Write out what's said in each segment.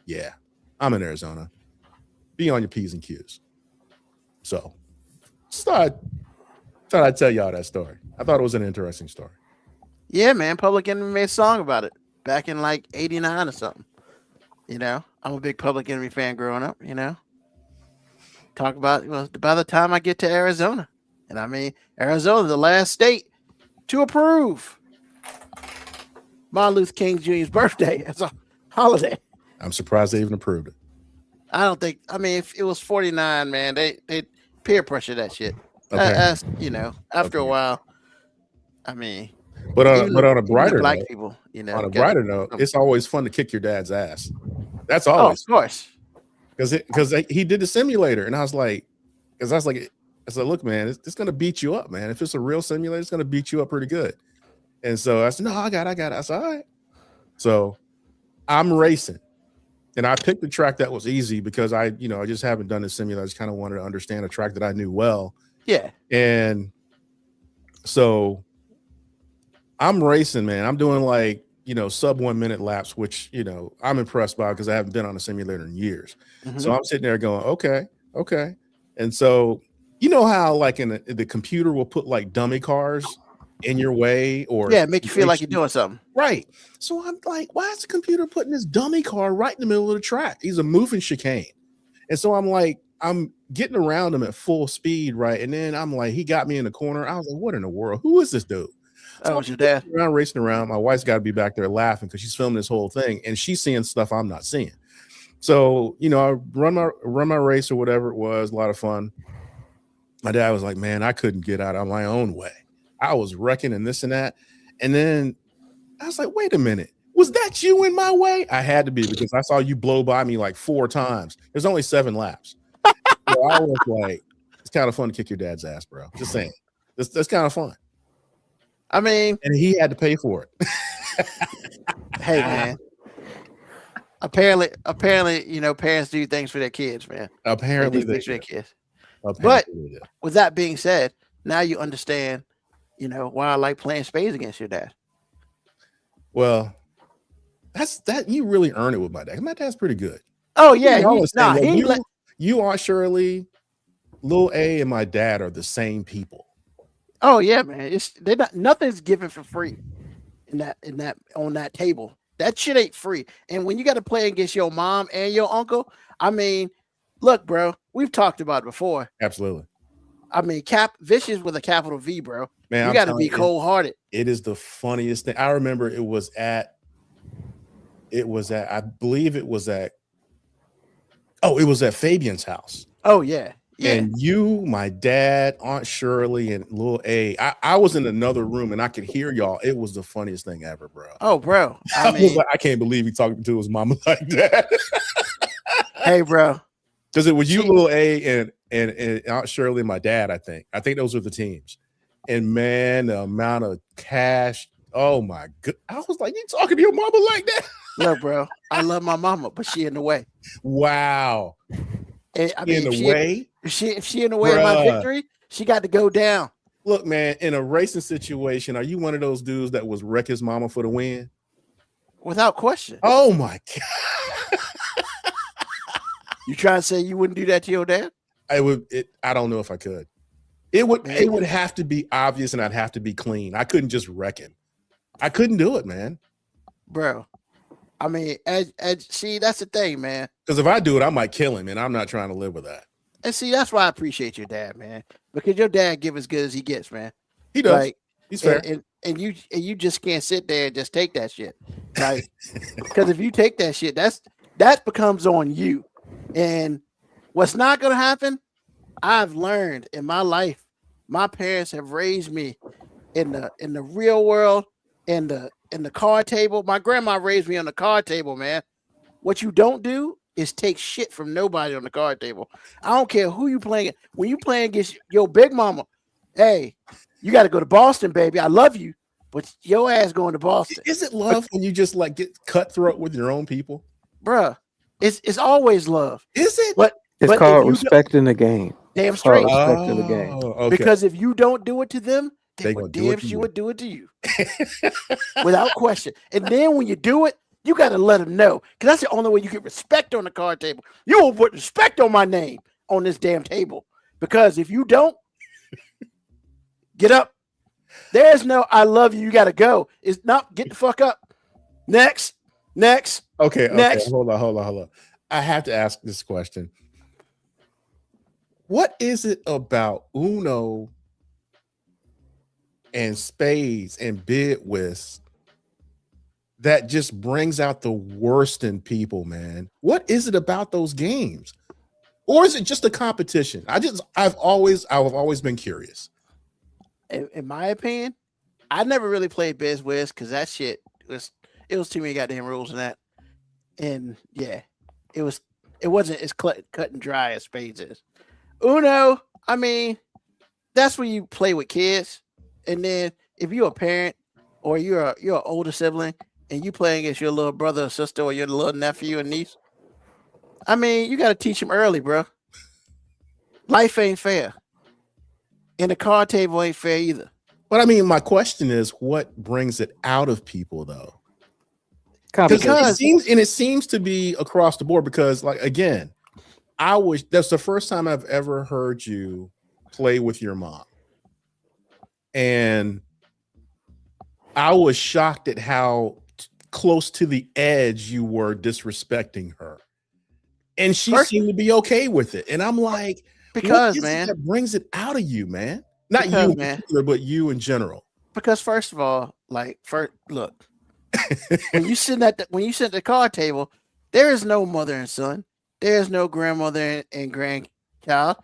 Yeah, I'm in Arizona. Be on your P's and Q's. So, just thought I'd tell y'all that story. I thought it was an interesting story. Yeah, man. Public Enemy made a song about it back in like '89 or something. I'm a big Public Enemy fan growing up. Talk about well, by the time I get to Arizona, and I mean Arizona, the last state to approve Martin Luther King Jr.'s birthday as a holiday. I'm surprised they even approved it. I don't think. I mean, if it was 49, man, they peer pressure that shit. Okay. As after a Okay. while, I mean, But on a even the brighter black note, people, on a got brighter note, it's always fun to kick your dad's ass. That's Oh, of always course. because he did the simulator, and I was like, I said, look, man, it's gonna beat you up, man. If it's a real simulator, it's gonna beat you up pretty good. And so I said, no, I got it. I said, all right. So I'm racing. And I picked the track that was easy because I just haven't done the simulator. I just kind of wanted to understand a track that I knew well. Yeah. And so I'm racing, man. I'm doing like, sub 1 minute laps, which, I'm impressed by because I haven't been on a simulator in years. Mhm. So I'm sitting there going, okay. And so, you know how like in the computer will put like dummy cars in your way or Yeah, make you feel like you're doing something. right. So I'm like, why is the computer putting this dummy car right in the middle of the track? He's a moving chicane. And so I'm like, I'm getting around him at full speed, right? And then I'm like, he got me in the corner. I was like, what in the world? Who is this dude? That was your dad. Racing around. My wife's got to be back there laughing because she's filming this whole thing and she's seeing stuff I'm not seeing. So, I run my race or whatever it was, a lot of fun. My dad was like, man, I couldn't get out of my own way. I was wrecking and this and that. And then I was like, wait a minute. Was that you in my way? I had to be because I saw you blow by me like 4 times. There's only 7 laps. So I was like, it's kind of fun to kick your dad's ass, bro. Just saying. That's kind of fun. I mean, and he had to pay for it. Hey, man. Apparently, parents do things for their kids, man. Apparently they do things for their kids. But Apparently they do. with that being said, now you understand, why I like playing spades against your dad. Well, that's that you really earn it with my dad. My dad's pretty good. Oh yeah, you are Shirley, Lil A, and my dad are the same people. Oh yeah, man. Nothing's given for free in that on that table. That shit ain't free. And when you got to play against your mom and your uncle, I mean, look, bro, we've talked about it before. Absolutely. I mean, vicious with a capital V, bro. Man, you got to be cold hearted. It is the funniest thing. I remember it was at, I believe it was at Fabian's house. Oh yeah. Yeah. And you, my dad, Aunt Shirley, and Lil A. I was in another room and I could hear y'all. It was the funniest thing ever, bro. Oh, bro. I was like, I can't believe he talking to his mama like that. Hey, bro. Because it was you, Lil A, and Aunt Shirley, and my dad, I think. I think those were the teams. And man, the amount of cash. Oh my god. I was like, you talking to your mama like that? Look, bro. I love my mama, but she in the way. Wow. And, I mean, in the way? If she in the way of my victory, she got to go down. Look, man, in a racing situation, are you one of those dudes that was wreck his mama for the win? Without question. Oh my god. You trying to say you wouldn't do that to your dad? I don't know if I could. It would have to be obvious and I'd have to be clean. I couldn't just wreck him. I couldn't do it, man. Bro. I mean, see, that's the thing, man. Because if I do it, I might kill him, and I'm not trying to live with that. And see, that's why I appreciate your dad, man. Because your dad give as good as he gets, man. He does. Like, he's fair. And you just can't sit there and just take that shit. Like, because if you take that shit, that becomes on you. And what's not gonna happen, I've learned in my life, my parents have raised me in the real world, in the card table. My grandma raised me on the card table, man. What you don't do is take shit from nobody on the card table. I don't care who you playing. When you playing against your big mama, hey, you got to go to Boston, baby. I love you, but your ass going to Boston. Is it love when you just like get cutthroat with your own people? Bruh, it's always love. Is it? But it's called respecting the game. Damn straight. Respecting the game. Okay. Because if you don't do it to them, they would damn sure would do it to you. Without question. And then when you do it, You got to let them know, because that's the only way you get respect on the card table. You will put respect on my name on this damn table, because if you don't, get up. There's no "I love you, you got to go." It's not get the fuck up. Next. Okay. Next. Hold on. I have to ask this question. What is it about Uno and spades and bid whist that just brings out the worst in people, man? What is it about those games? Or is it just a competition? I've always been curious. In my opinion, I never really played Biz Wiz because that shit was too many goddamn rules in that. And yeah, it wasn't as cut and dry as spades is. Uno, I mean, that's when you play with kids. And then if you're a parent or you're an older sibling and you playing against your little brother or sister or your little nephew and niece, I mean, you got to teach them early, bro. Life ain't fair. And the card table ain't fair either. But I mean, my question is, what brings it out of people, though? Competition. It seems to be across the board. Because, like, again, that's the first time I've ever heard you play with your mom, and I was shocked at how close to the edge you were disrespecting her, and she seemed to be okay with it. And I'm like, because, what is man, it that brings it out of you, man? Not because, you, man, particular, but you in general. Because first of all, look, when you sit at the card table, there is no mother and son. There is no grandmother and grandchild.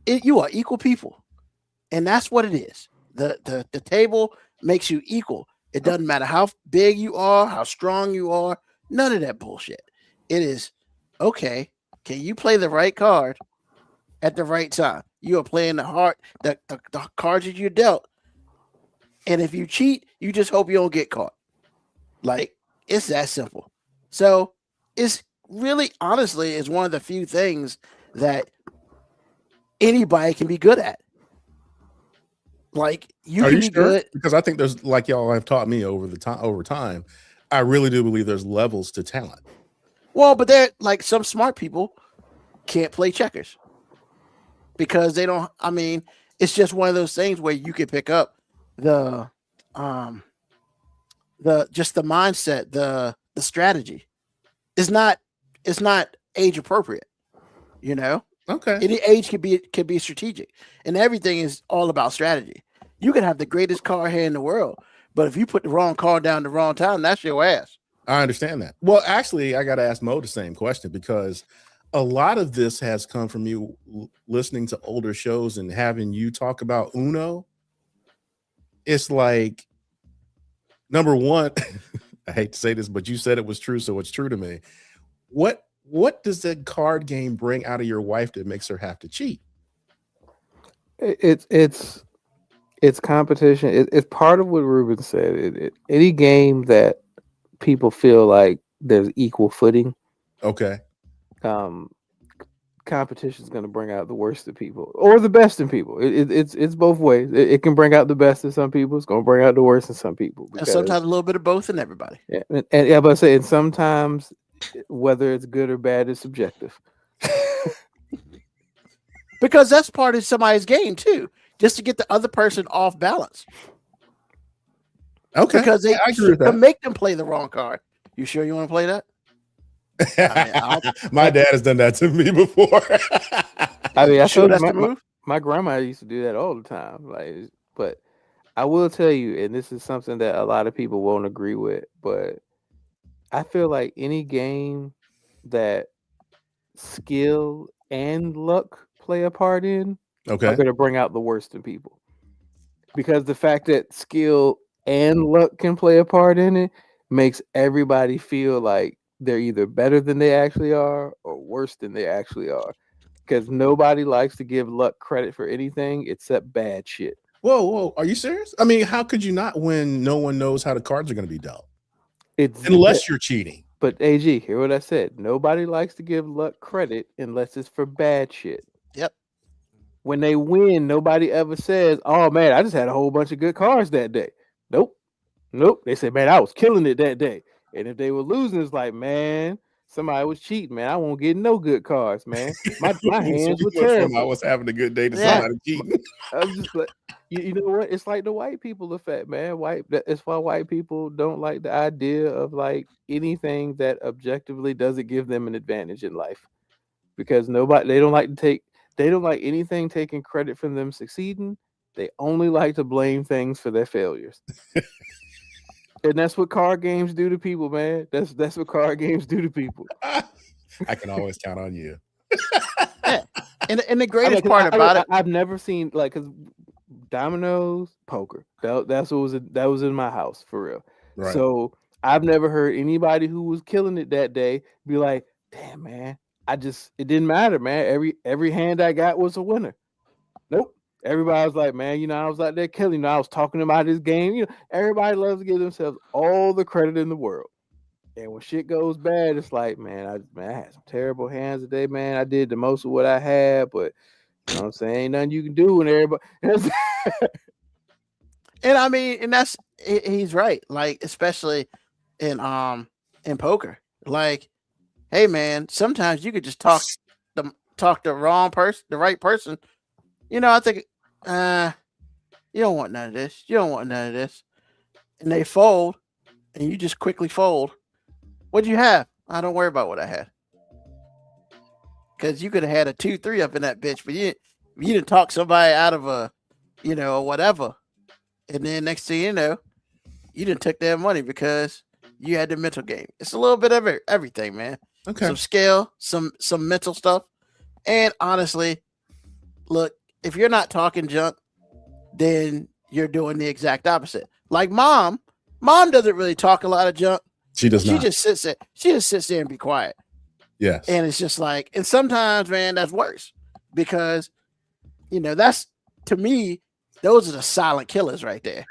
You are equal people, and that's what it is. The table makes you equal. It doesn't matter how big you are, how strong you are. None of that bullshit. It is okay. Can you play the right card at the right time? You are playing the cards that you dealt. And if you cheat, you just hope you don't get caught. Like, it's that simple. So it's really, honestly, is one of the few things that anybody can be good at. Like, you Are can you be sure? good. Because I think there's, like y'all have taught me over time, I really do believe there's levels to talent. Well, but they're like, some smart people can't play checkers because they don't. I mean, it's just one of those things where you can pick up the mindset, the strategy. It's not age appropriate, you know. Okay. Any age can be strategic, and everything is all about strategy. You can have the greatest card here in the world, but if you put the wrong card down the wrong time, that's your ass. I understand that. Well, actually, I got to ask Mo the same question, because a lot of this has come from you listening to older shows and having you talk about Uno. It's like, number one, I hate to say this, but you said it was true, so it's true to me. What does that card game bring out of your wife that makes her have to cheat? It's competition. It's part of what Ruben said. Any game that people feel like there's equal footing. Okay. Competition is going to bring out the worst in people or the best in people. It's both ways. It can bring out the best in some people. It's going to bring out the worst in some people. And sometimes a little bit of both in everybody. Yeah, and yeah, but I say, and sometimes whether it's good or bad is subjective. Because that's part of somebody's game too, just to get the other person off balance. Okay. Because they I agree with that. make them play the wrong card. You sure you want to play that? My dad has done that to me before. I mean, I Sure told that's you, the move? my grandma used to do that all the time. Like, but I will tell you, and this is something that a lot of people won't agree with, but I feel like any game that skill and luck play a part in Okay. are going to bring out the worst in people. Because the fact that skill and luck can play a part in it makes everybody feel like they're either better than they actually are or worse than they actually are. Because nobody likes to give luck credit for anything except bad shit. Whoa. Are you serious? I mean, how could you not when no one knows how the cards are going to be dealt? It's Unless you're cheating. But AG, hear what I said. Nobody likes to give luck credit unless it's for bad shit. Yep. When they win, nobody ever says, "Oh man, I just had a whole bunch of good cards that day." Nope. They say, "Man, I was killing it that day." And if they were losing, it's like, man, somebody was cheating, man. I won't get no good cards, man. My hands were So we went from I terrible. was having a good day to Yeah. somebody cheating. I'm just like, you know what? It's like the white people effect, man. That's why white people don't like the idea of like anything that objectively doesn't give them an advantage in life, because they don't like anything taking credit from them succeeding. They only like to blame things for their failures. And that's what card games do to people, man. That's what card games do to people. I can always count on you. And the greatest part about it, I've never seen like, because dominoes, poker. That was in my house for real. Right. So I've never heard anybody who was killing it that day be like, "Damn, man, it didn't matter, man. Every hand I got was a winner." Nope. Everybody was like, man, I was out there killing. I was talking about this game. Everybody loves to give themselves all the credit in the world. And when shit goes bad, it's like, man, I had some terrible hands today, man. I did the most of what I had, but you know what I'm saying? Ain't nothing you can do when everybody. and I mean, and he's right. Like, especially in poker. Like, hey man, sometimes you could just talk the wrong person, the right person. I think you don't want none of this. You don't want none of this. And they fold, and you just quickly fold. What'd you have? I don't worry about what I had. Because you could have had a 2-3 up in that bitch, but you didn't talk somebody out of a, whatever. And then next thing you know, you didn't took their money because you had the mental game. It's a little bit of everything, man. Okay. Some skill, some mental stuff. And honestly, look, if you're not talking junk, then you're doing the exact opposite. Like mom doesn't really talk a lot of junk. She does not. She just sits there. She just sits there and be quiet. Yes. And it's just like, and sometimes, man, that's worse because, that's, to me, those are the silent killers right there.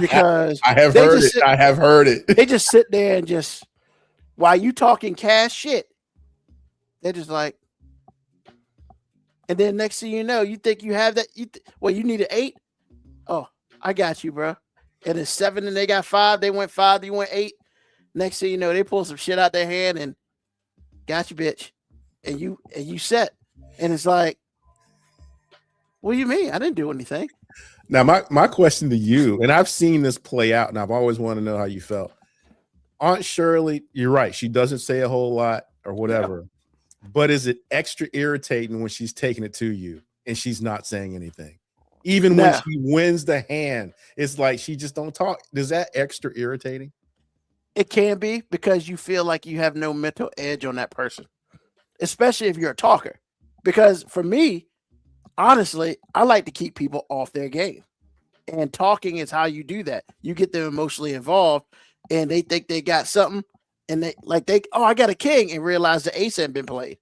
Because I have heard it. They just sit there and just, while you talking cash shit, they're just like, and then next thing you know, you think you have that. You need an 8. Oh, I got you, bro. And it's 7 and they got 5. They went 5, you went 8. Next thing you know, they pull some shit out their hand and got you, bitch. And you set. And it's like, what do you mean? I didn't do anything. Now, my question to you, and I've seen this play out, and I've always wanted to know how you felt. Aunt Shirley, you're right. She doesn't say a whole lot or whatever. Yeah. But is it extra irritating when she's taking it to you and she's not saying anything? Even when she wins the hand, it's like she just don't talk. Is that extra irritating? It can be, because you feel like you have no mental edge on that person, especially if you're a talker. Because for me, honestly, I like to keep people off their game. And talking is how you do that. You get them emotionally involved and they think they got something. And I got a king, and realize the ace hadn't been played.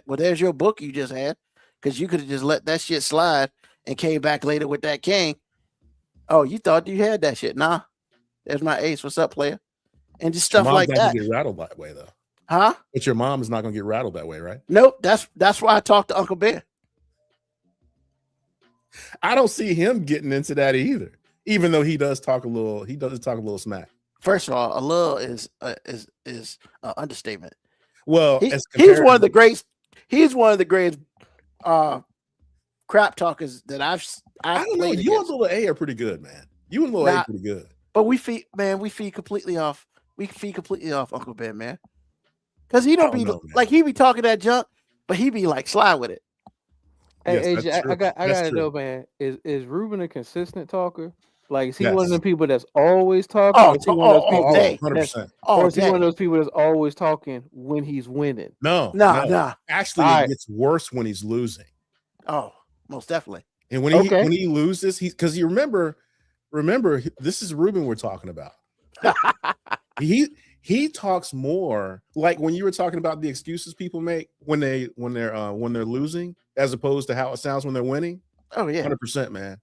Well, there's your book you just had, because you could have just let that shit slide and came back later with that king. Oh, you thought you had that shit? Nah, there's my ace. What's up, player? And just stuff like that. Get rattled that way, though. Huh? But your mom is not going to get rattled that way, right? Nope. That's why I talked to Uncle Ben. I don't see him getting into that either, even though he does talk a little smack. First of all, a little is an understatement. Well, he's one of the greats. He's one of the greatest crap talkers that I've I don't know. You and Little A are pretty good, man. You and Little A are pretty good. But we feed completely off. We feed completely off Uncle Ben, man. Because he don't be like, he be talking that junk, but he be like sly with it. Hey, yes, AJ, I gotta know, man. Is Ruben a consistent talker? Like, is he one of the people that's always talking? Or is he one of those people 100%. Or is he one of those people that's always talking when he's winning? No. Actually, it gets worse when he's losing. Oh, most definitely. And when he loses, because you remember, this is Ruben we're talking about. He talks more like when you were talking about the excuses people make when they're losing, as opposed to how it sounds when they're winning. Oh yeah, 100%, man.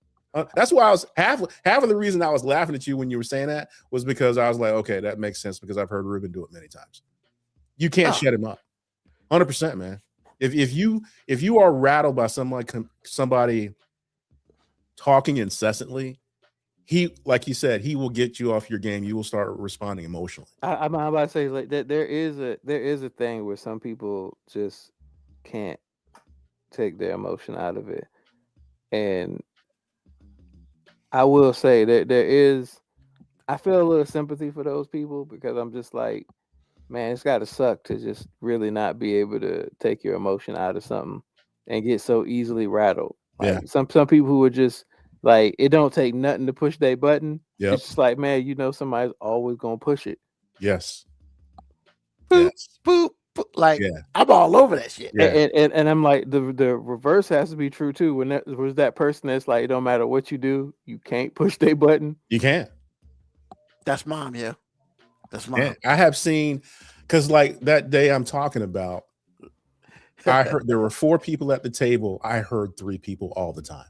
That's why I was half of the reason I was laughing at you when you were saying that was because I was like, okay, that makes sense, because I've heard Ruben do it many times. You can't shut him up. 100%, man. If you are rattled by somebody talking incessantly, he, like you said, he will get you off your game. You will start responding emotionally. I'm about to say like that there is a thing where some people just can't take their emotion out of it. And I will say that I feel a little sympathy for those people because I'm just like, man, it's got to suck to just really not be able to take your emotion out of something and get so easily rattled. Like Yeah. some people who are just like, it don't take nothing to push their button. Yep. It's just like, man, somebody's always gonna push it. Yes. Boop, Yes. boop, boop. Like Yeah. I'm all over that shit. Yeah. And I'm like, the reverse has to be true too. When there was that person that's like, it don't matter what you do, you can't push their button. You can't. That's mom, yeah. That's mom. Yeah. I have seen, because like that day I'm talking about, I heard there were 4 people at the table. I heard 3 people all the time.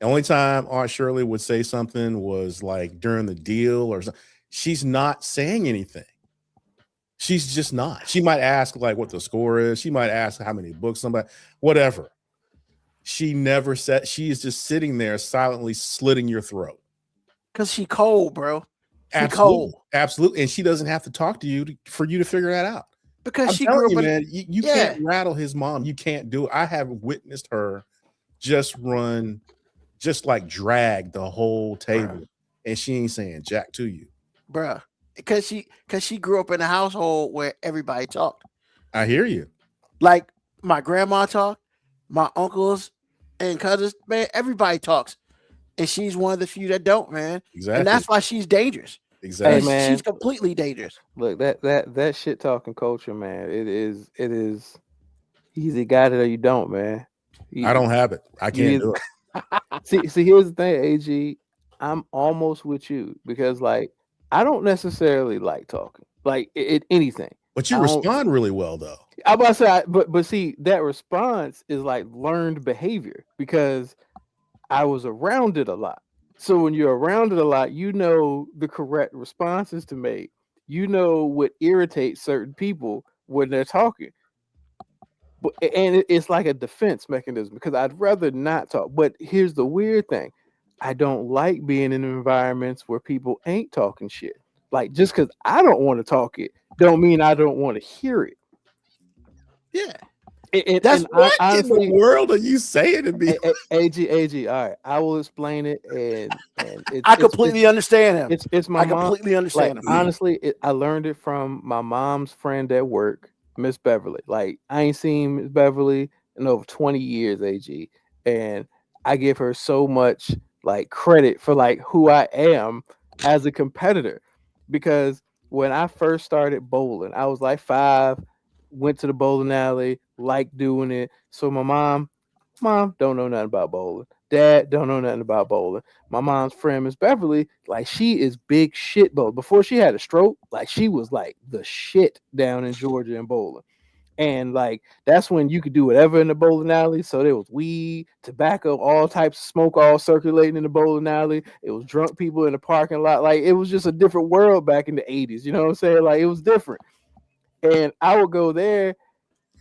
The only time Aunt Shirley would say something was like during the deal or something. She's not saying anything. She's just not. She might ask like what the score is. She might ask how many books somebody, whatever. She never said. She is just sitting there silently slitting your throat. Cause she cold, bro. She Absolutely. cold. Absolutely. And she doesn't have to talk to you for you to figure that out. Because I'm she telling grew up you, in man, you can't rattle his mom. You can't do it. I have witnessed her just run, just like drag the whole table, and she ain't saying jack to you, bruh. Because she grew up in a household where everybody talked. I hear you. Like my grandma talked, my uncles and cousins, man, everybody talks. And she's one of the few that don't, man. Exactly. And that's why she's dangerous. Exactly. Hey, man. She's completely dangerous. Look, that shit talking culture, man. It is easy got it or you don't, man. I don't have it. I can't do See, it. here's the thing, AG. I'm almost with you because like I don't necessarily like talking, like anything. But you respond really well, though. I'm about to say, but see, that response is like learned behavior because I was around it a lot. So when you're around it a lot, you know the correct responses to make. You know what irritates certain people when they're talking. But and it's like a defense mechanism because I'd rather not talk. But here's the weird thing. I don't like being in environments where people ain't talking shit. Like just because I don't want to talk it, don't mean I don't want to hear it. Yeah. That's what honestly, in the world are you saying to me? AG. All right, I will explain it, and I completely understand him. It's my mom. I completely understand him. Honestly, I learned it from my mom's friend at work, Miss Beverly. Like I ain't seen Miss Beverly in over 20 years, AG, and I give her so much like credit for like who I am as a competitor, because when I first started bowling, I was like 5. Went to the bowling alley, liked doing it. So my mom don't know nothing about bowling. Dad don't know nothing about bowling. My mom's friend, Miss Beverly, like she is big shit bowling. Before she had a stroke, like she was like the shit down in Georgia in bowling. And like that's when you could do whatever in the bowling alley. So there was weed, tobacco, all types of smoke all circulating in the bowling alley. It was drunk people in the parking lot. Like it was just a different world back in the 80s. You know what I'm saying? Like it was different. And I would go there,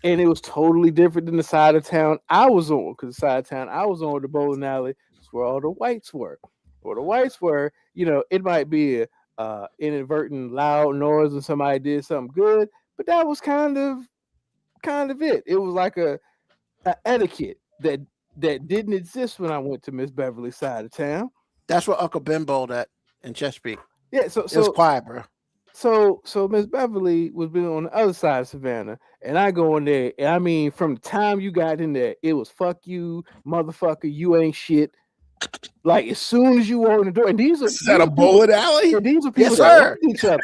and it was totally different than the side of town I was on. Because the side of town I was on, the bowling alley, is where all the whites were. Where the whites were, you know, it might be a inadvertent loud noise when somebody did something good, but that was kind of it. It was like a etiquette that didn't exist when I went to Miss Beverly's side of town. That's where Uncle Ben bowled at in Chesapeake. Yeah, so it was quiet, bro. So Miss Beverly was been on the other side of Savannah, and I go in there, and I mean, from the time you got in there, it was fuck you, motherfucker, you ain't shit. Like as soon as you walk in the door, and these are a bowling alley. And these are people yes, that sir. like each other.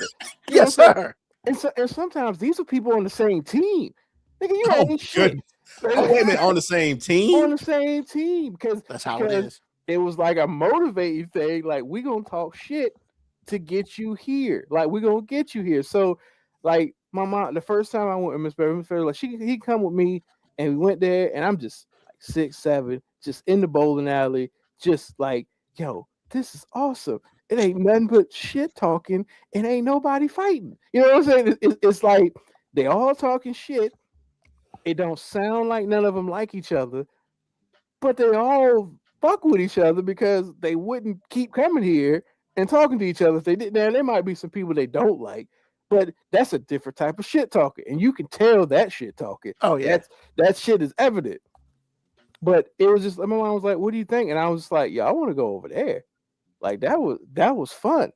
Yes, sir. And sometimes these are people on the same team. Nigga, you ain't shit. Oh, wait a minute, on the same team? On the same team, because that's how it is. It was like a motivating thing. Like we gonna talk shit to get you here. Like we're gonna get you here. So like my mom, the first time I went with Miss Beverly, like he come with me and we went there, and I'm just like 6, 7, just in the bowling alley, just like, yo, this is awesome. It ain't nothing but shit talking and ain't nobody fighting. You know what I'm saying? It's like they all talking shit. It don't sound like none of them like each other, but they all fuck with each other because they wouldn't keep coming here and talking to each other if they did. Now there might be some people they don't like, but that's a different type of shit talking, and you can tell that shit talking. Oh yeah. That shit is evident. But it was just, my mom was like, "What do you think?" And I was just like, "Yeah, I want to go over there." Like that was fun.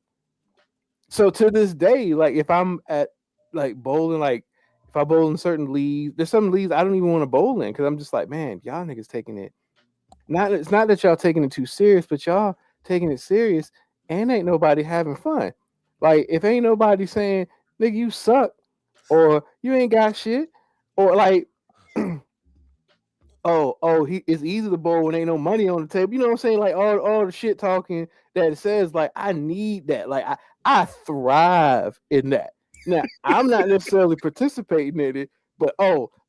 So to this day, like if I'm at like bowling, like if I bowl in certain leagues, there's some leagues I don't even want to bowl in because I'm just like, man, y'all niggas taking it. It's not that y'all taking it too serious, but y'all taking it serious and ain't nobody having fun. Like if ain't nobody saying, nigga, you suck, or you ain't got shit, or like it's easy to bowl when ain't no money on the table. You know what I'm saying? Like all the shit talking that it says, like I need that. Like I thrive in that. Now I'm not necessarily participating in it, but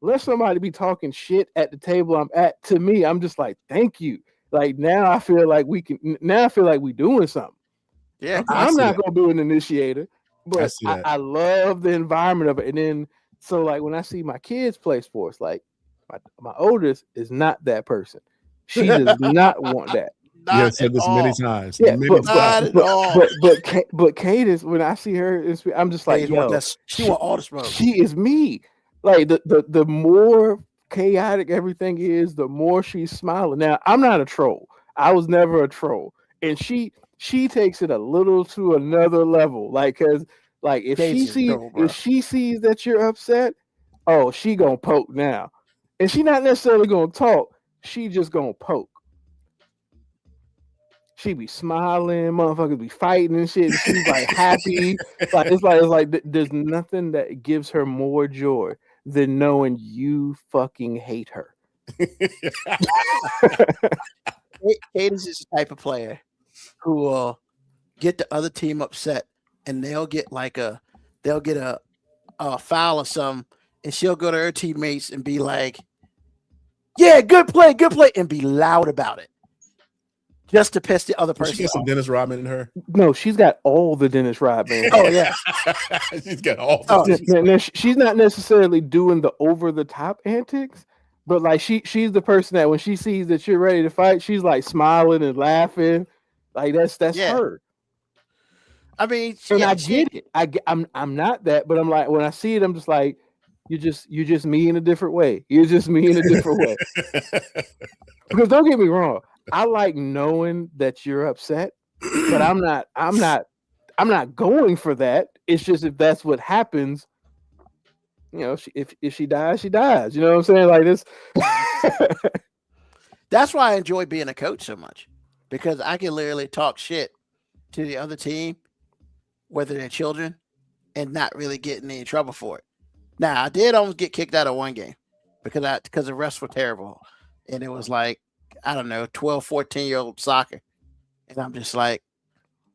let somebody be talking shit at the table I'm at. To me, I'm just like, thank you. Like now I feel like we doing something. Yeah. I'm not gonna be an initiator, but see that. I love the environment of it. And then so like when I see my kids play sports, like my oldest is not that person. She does not want that. You have said this many times. Yeah, many times. but Kate is, when I see her, I'm just like, yo, she want all the smoke. She is me. Like the more chaotic everything is, the more she's smiling. Now I'm not a troll. I was never a troll, and she takes it a little to another level. Like, cause like if she sees that you're upset, she gonna poke now, and she not necessarily gonna talk. She just gonna poke. She be smiling, motherfuckers be fighting and shit. And she's like happy. It's like there's nothing that gives her more joy than knowing you fucking hate her. Kate is the type of player who will get the other team upset, and they'll get a foul or something, and she'll go to her teammates and be like, "Yeah, good play," and be loud about it. Just to piss the other person. She got some Dennis Rodman in her. No, she's got all the Dennis Rodman. Oh yeah, she's got all. She's not necessarily doing the over the top antics, but like she's the person that when she sees that you're ready to fight, she's like smiling and laughing. Like that's her. I mean, I get it. I'm not that, but I'm like when I see it, I'm just like, you're just me in a different way. You're just me in a different way. Because don't get me wrong. I like knowing that you're upset, but I'm not going for that. It's just if that's what happens, you know, if she dies, she dies. You know what I'm saying? Like this. That's why I enjoy being a coach so much, because I can literally talk shit to the other team, whether they're children, and not really get in any trouble for it. Now, I did almost get kicked out of one game because the refs were terrible, and it was like, I don't know, 12, 14-year-old soccer. And I'm just like,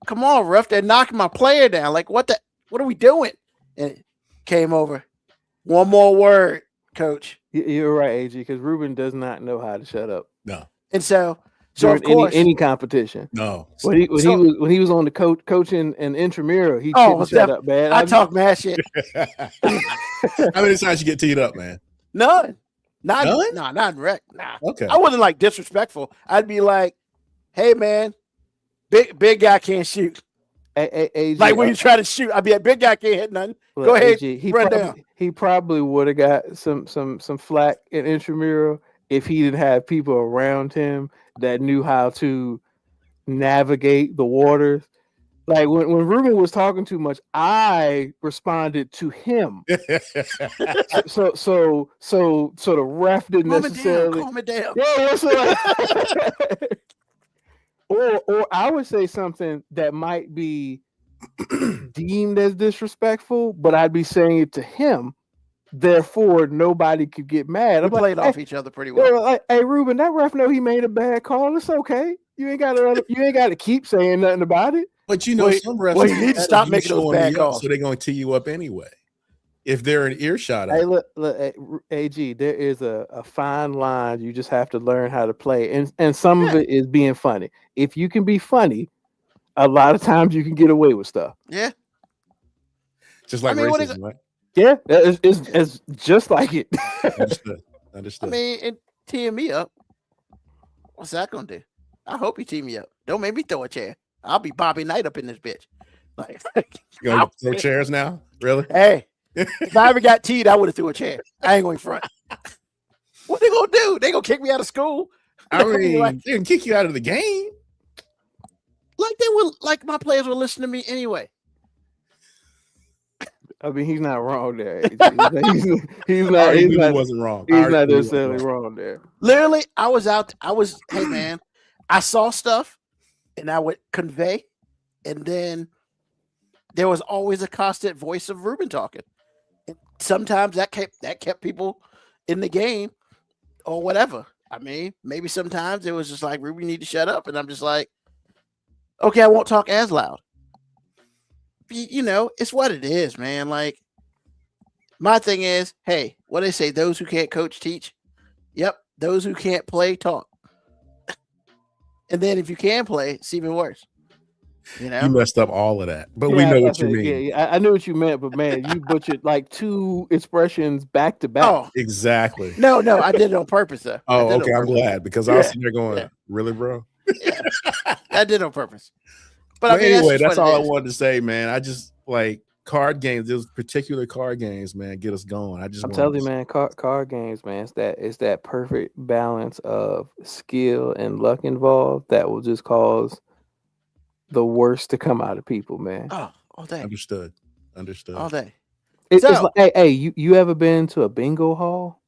come on, ref, they're knocking my player down. Like, what are we doing? And it came over. One more word, coach. You're right, AG, because Ruben does not know how to shut up. No. And so of course, any competition. No. When he was on the coaching and intramural, he couldn't shut up, man. I talk mad shit. How many times you get teed up, man? None. Not in rec. Nah. Okay. I wasn't like disrespectful. I'd be like, "Hey, man, big guy can't shoot." AG, like when you try to shoot, I'd be like, "Big guy can't hit nothing." Go ahead, AG, run down. He probably would have got some flack in intramural if he didn't have people around him that knew how to navigate the waters. Like when Ruben was talking too much, I responded to him. so the ref didn't necessarily calm it down. Yeah, or I would say something that might be deemed as disrespectful, but I'd be saying it to him. Therefore, nobody could get mad. We played off each other pretty well. Like, hey, Ruben, that ref know he made a bad call. It's okay. You ain't got to keep saying nothing about it. But you know, some refs you need to stop making those bad calls. So they're going to tee you up anyway. If they're an earshot of hey, look, AG, there is a fine line. You just have to learn how to play, and some of it is being funny. If you can be funny, a lot of times you can get away with stuff. Yeah, just like racism, right? Yeah, it's just like it. Understood. I mean, and teeing me up, what's that gonna do? I hope he tee me up. Don't make me throw a chair. I'll be Bobby Knight up in this bitch. Like, You gonna throw chairs now? Really? hey, if I ever got teed, I would have threw a chair. I ain't going front. What they gonna do? They gonna kick me out of school? I mean, they can kick you out of the game. Like they would, like my players will listen to me anyway. I mean, he's not wrong there. He's I not. already He's knew he not. wasn't wrong. He's I already not knew he wasn't necessarily wrong. wrong there. Literally, hey man, I saw stuff and I would convey, and then there was always a constant voice of Ruben talking. And sometimes that kept people in the game or whatever. I mean, maybe sometimes it was just like Ruben, you need to shut up, and I'm just like, okay, I won't talk as loud. You know, it's what it is, man. Like, my thing is, hey, what they say, those who can't coach teach. Yep, those who can't play talk. And then if you can play, it's even worse. You know, You messed up all of that, but we Yeah, know I what you said, mean. Yeah, I knew what you meant, but man, you butchered like 2 expressions back to back. oh Exactly. no, I did it on purpose though. I Oh, did it okay. on I'm purpose. glad because I was Yeah, sitting there going, yeah. "Really, bro?" I did it on purpose. But But I mean, anyway, that's that's what all it I is. wanted to say, man. I just like card games. Those particular card games, man, get us going. I just I'm wanted telling you, to- man, card games, man, it's that perfect balance of skill and luck involved that will just cause the worst to come out of people, man. Oh, all day, Understood. all day. It's So- like, hey, you ever been to a bingo hall?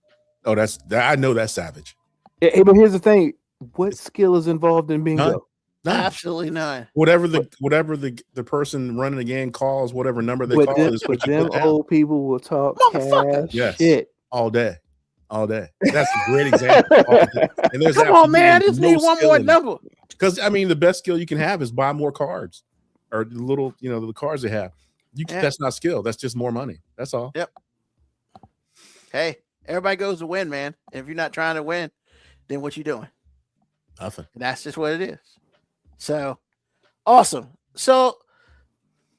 Oh, I know that's savage. Hey, but here's the thing: what skill is involved in bingo? None. None. Absolutely none. Whatever the person running the game calls, whatever number they But call them, is but what you them put down old people will talk Motherfucker. cash Yes. shit. all day. That's a great example. And there's Come on, man. I just absolutely need one skill more in it. number. Because I mean, the best skill you can have is buy more cards, or the little, the cards they have. Yeah. That's not skill. That's just more money. That's all. Hey, everybody goes to win, man. And if you're not trying to win, then what you doing? Nothing. And that's just what it is. So awesome. So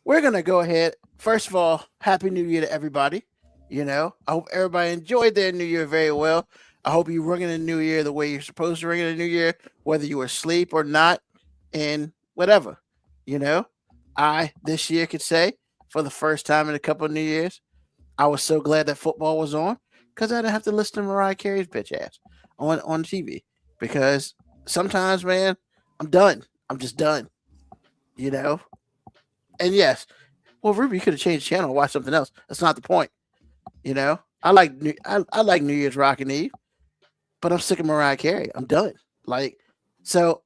we're gonna go ahead. First of all, happy New Year to everybody. I hope everybody enjoyed their New Year very well. I hope you ring in the New Year the way you're supposed to ring in the New Year, whether you were asleep or not, and whatever. I this year could say for the first time in a couple of New Years, I was so glad that football was on because I didn't have to listen to Mariah Carey's bitch ass on TV. Because sometimes, man, I'm done. I'm just done. And yes, well, Ruby, you could have changed the channel and watched something else. That's not the point. I like New Year's Rockin' Eve, but I'm sick of Mariah Carey. I'm done. So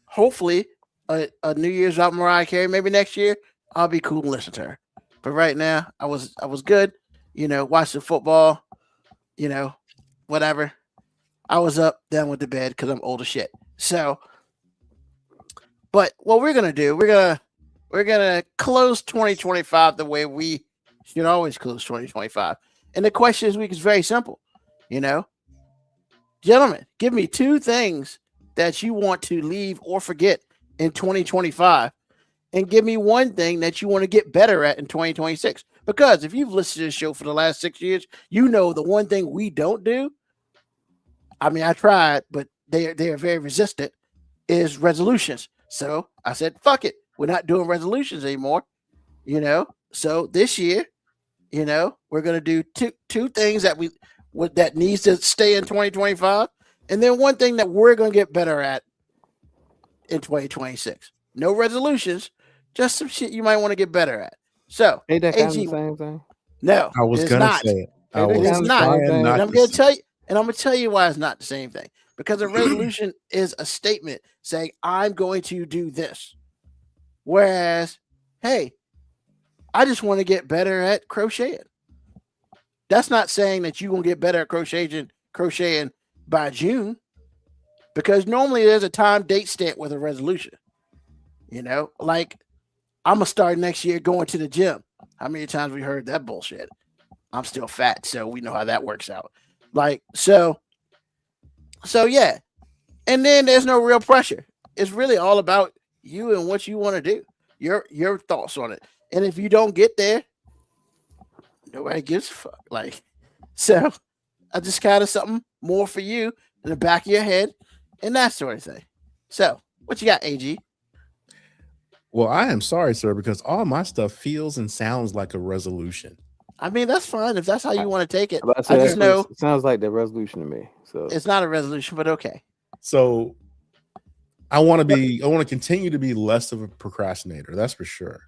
hopefully a New Year's out Mariah Carey. Maybe next year I'll be cool and listen to her. But right now I was good. Watch the football. Whatever. I was up, then went to bed because I'm old as shit. So, but what we're gonna do, we're gonna close 2025 the way we should always close 2025. And the question this week is very simple. Gentlemen, give me 2 things that you want to leave or forget in 2025, and give me 1 thing that you want to get better at in 2026. Because if you've listened to this show for the last 6 years, you know the one thing we don't do. I mean, I tried, but they are very resistant. Is resolutions. So I said, "Fuck it, we're not doing resolutions anymore." So this year, we're gonna do two things that needs to stay in 2025, and then 1 thing that we're gonna get better at in 2026. No resolutions, just some shit you might want to get better at. So, Ain't that kind of AG, the same thing? no, I was it's gonna not. say it. I It was is not. trying And not And I'm to gonna say tell you, and I'm gonna tell you why it's not the same thing. Because a resolution is a statement saying I'm going to do this. Whereas, hey, I just want to get better at crocheting. That's not saying that you're gonna get better at crocheting by June, because normally there's a time date stamp with a resolution. Like I'm gonna start next year going to the gym. How many times we heard that bullshit? I'm still fat, so we know how that works out. So yeah. And then there's no real pressure. It's really all about you and what you want to do. Your thoughts on it. And if you don't get there, nobody gives a fuck. So I just kind of something more for you in the back of your head and that sort of thing. So, what you got, AG? Well, I am sorry, sir, because all my stuff feels and sounds like a resolution. I mean, that's fine if that's how you want to take it. I'm about to say I just know it sounds like the resolution to me. So it's not a resolution, but okay. So I want to continue to be less of a procrastinator. That's for sure.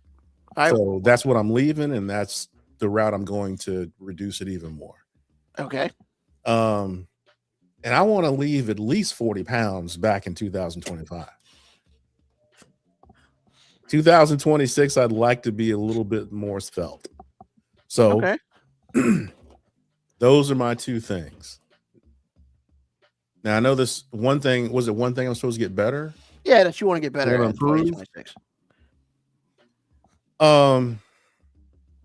All right. So that's what I'm leaving, and that's the route I'm going to reduce it even more. Okay. And I want to leave at least 40 pounds back in 2025. 2026, I'd like to be a little bit more svelte. So Okay. those are my two things. Now I know this one thing. Was it one thing I'm supposed to get better? Yeah, that you want to get better wanna in improve? 2026.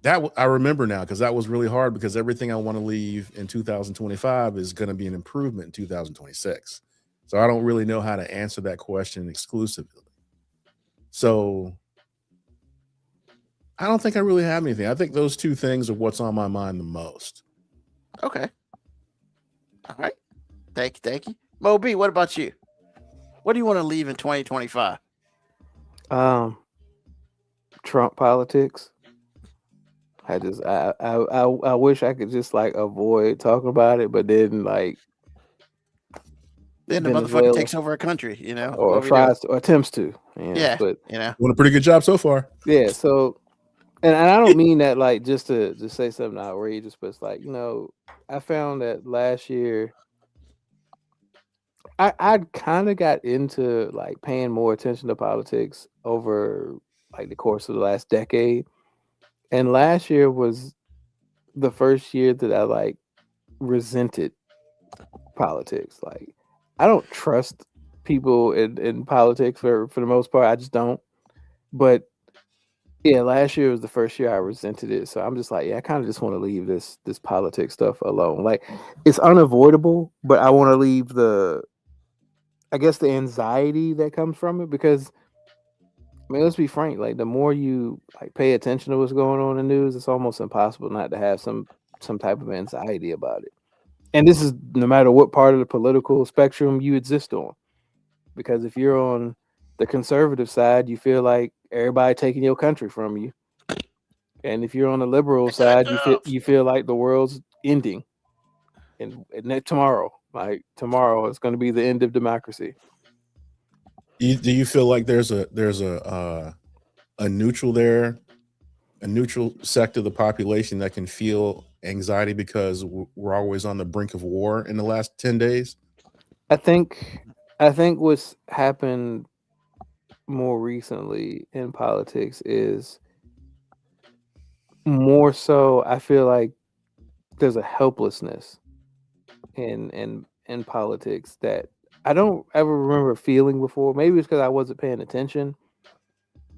That I remember now because that was really hard because everything I want to leave in 2025 is going to be an improvement in 2026. So I don't really know how to answer that question exclusively. So I don't think I really have anything. I think those two things are what's on my mind the most. Okay. All right. Thank you. Mo B, what about you? What do you want to leave in 2025? Trump politics. I wish I could just like avoid talking about it, but then like Then the motherfucker Venezuela takes over a country, you know, or what we do. tries to, or attempts to. You know, Yeah, but you know. Doing a pretty good job so far. yeah. So, and I don't mean that like just to say something outrageous, but it's like, you know, I found that last year I kind of got into like paying more attention to politics over like the course of the last decade. And last year was the first year that I like resented politics. Like I don't trust people in politics for the most part. I just don't. But yeah, last year was the first year I resented it. So I'm just like, yeah, I kind of just want to leave this politics stuff alone. Like it's unavoidable, but I want to leave the anxiety that comes from it because I mean, let's be frank, like the more you like pay attention to what's going on in the news, it's almost impossible not to have some type of anxiety about it. And this is no matter what part of the political spectrum you exist on. Because if you're on the conservative side, you feel like everybody taking your country from you. And if you're on the liberal side, you feel like the world's ending. And tomorrow it's going to be the end of democracy. Do you feel like there's a neutral there, a neutral sect of the population that can feel anxiety because we're always on the brink of war in the last 10 days? I think what's happened more recently in politics is more so I feel like there's a helplessness in politics that I don't ever remember feeling before. Maybe it's because I wasn't paying attention.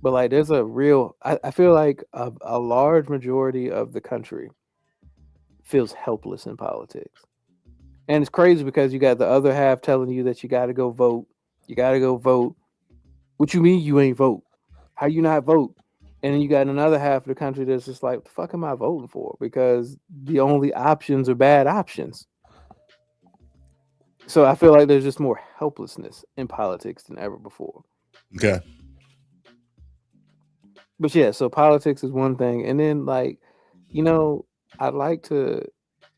But like there's a real I feel like a large majority of the country feels helpless in politics. And it's crazy because you got the other half telling you that you gotta go vote. You gotta go vote. What you mean you ain't vote? How you not vote? And then you got another half of the country that's just like, what the fuck am I voting for? Because the only options are bad options. So I feel like there's just more helplessness in politics than ever before. Okay. But yeah, so politics is one thing. And then like, you know, I'd like to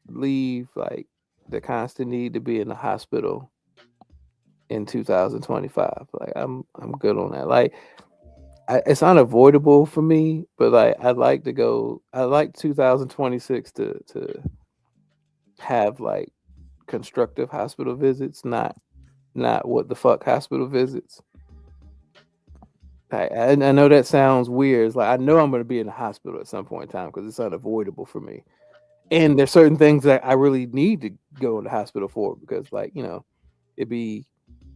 leave like the constant need to be in the hospital in 2025. Like I'm good on that. Like it's unavoidable for me, but like I'd like 2026 to have like constructive hospital visits, not what the fuck hospital visits. I know that sounds weird. It's like I know I'm going to be in the hospital at some point in time because it's unavoidable for me. And there's certain things that I really need to go in the hospital for because, like, you know, it'd be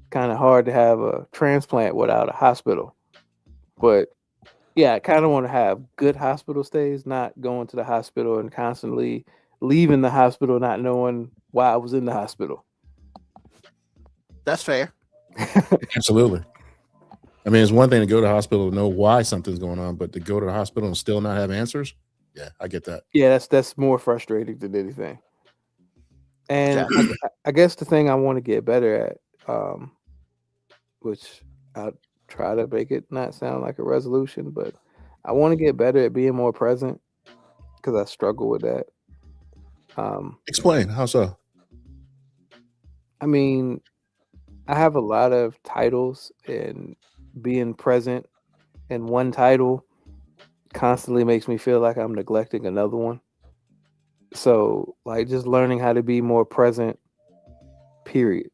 kind of hard to have a transplant without a hospital. But yeah, I kind of want to have good hospital stays, not going to the hospital and constantly leaving the hospital not knowing why I was in the hospital. That's fair. Absolutely. I mean, it's one thing to go to the hospital to know why something's going on, but to go to the hospital and still not have answers. Yeah, I get that. Yeah, that's more frustrating than anything. And I guess the thing I want to get better at, which I'll try to make it not sound like a resolution, but I want to get better at being more present because I struggle with that. Explain how so. I mean, I have a lot of titles, and being present in one title constantly makes me feel like I'm neglecting another one. So, like, just learning how to be more present, period.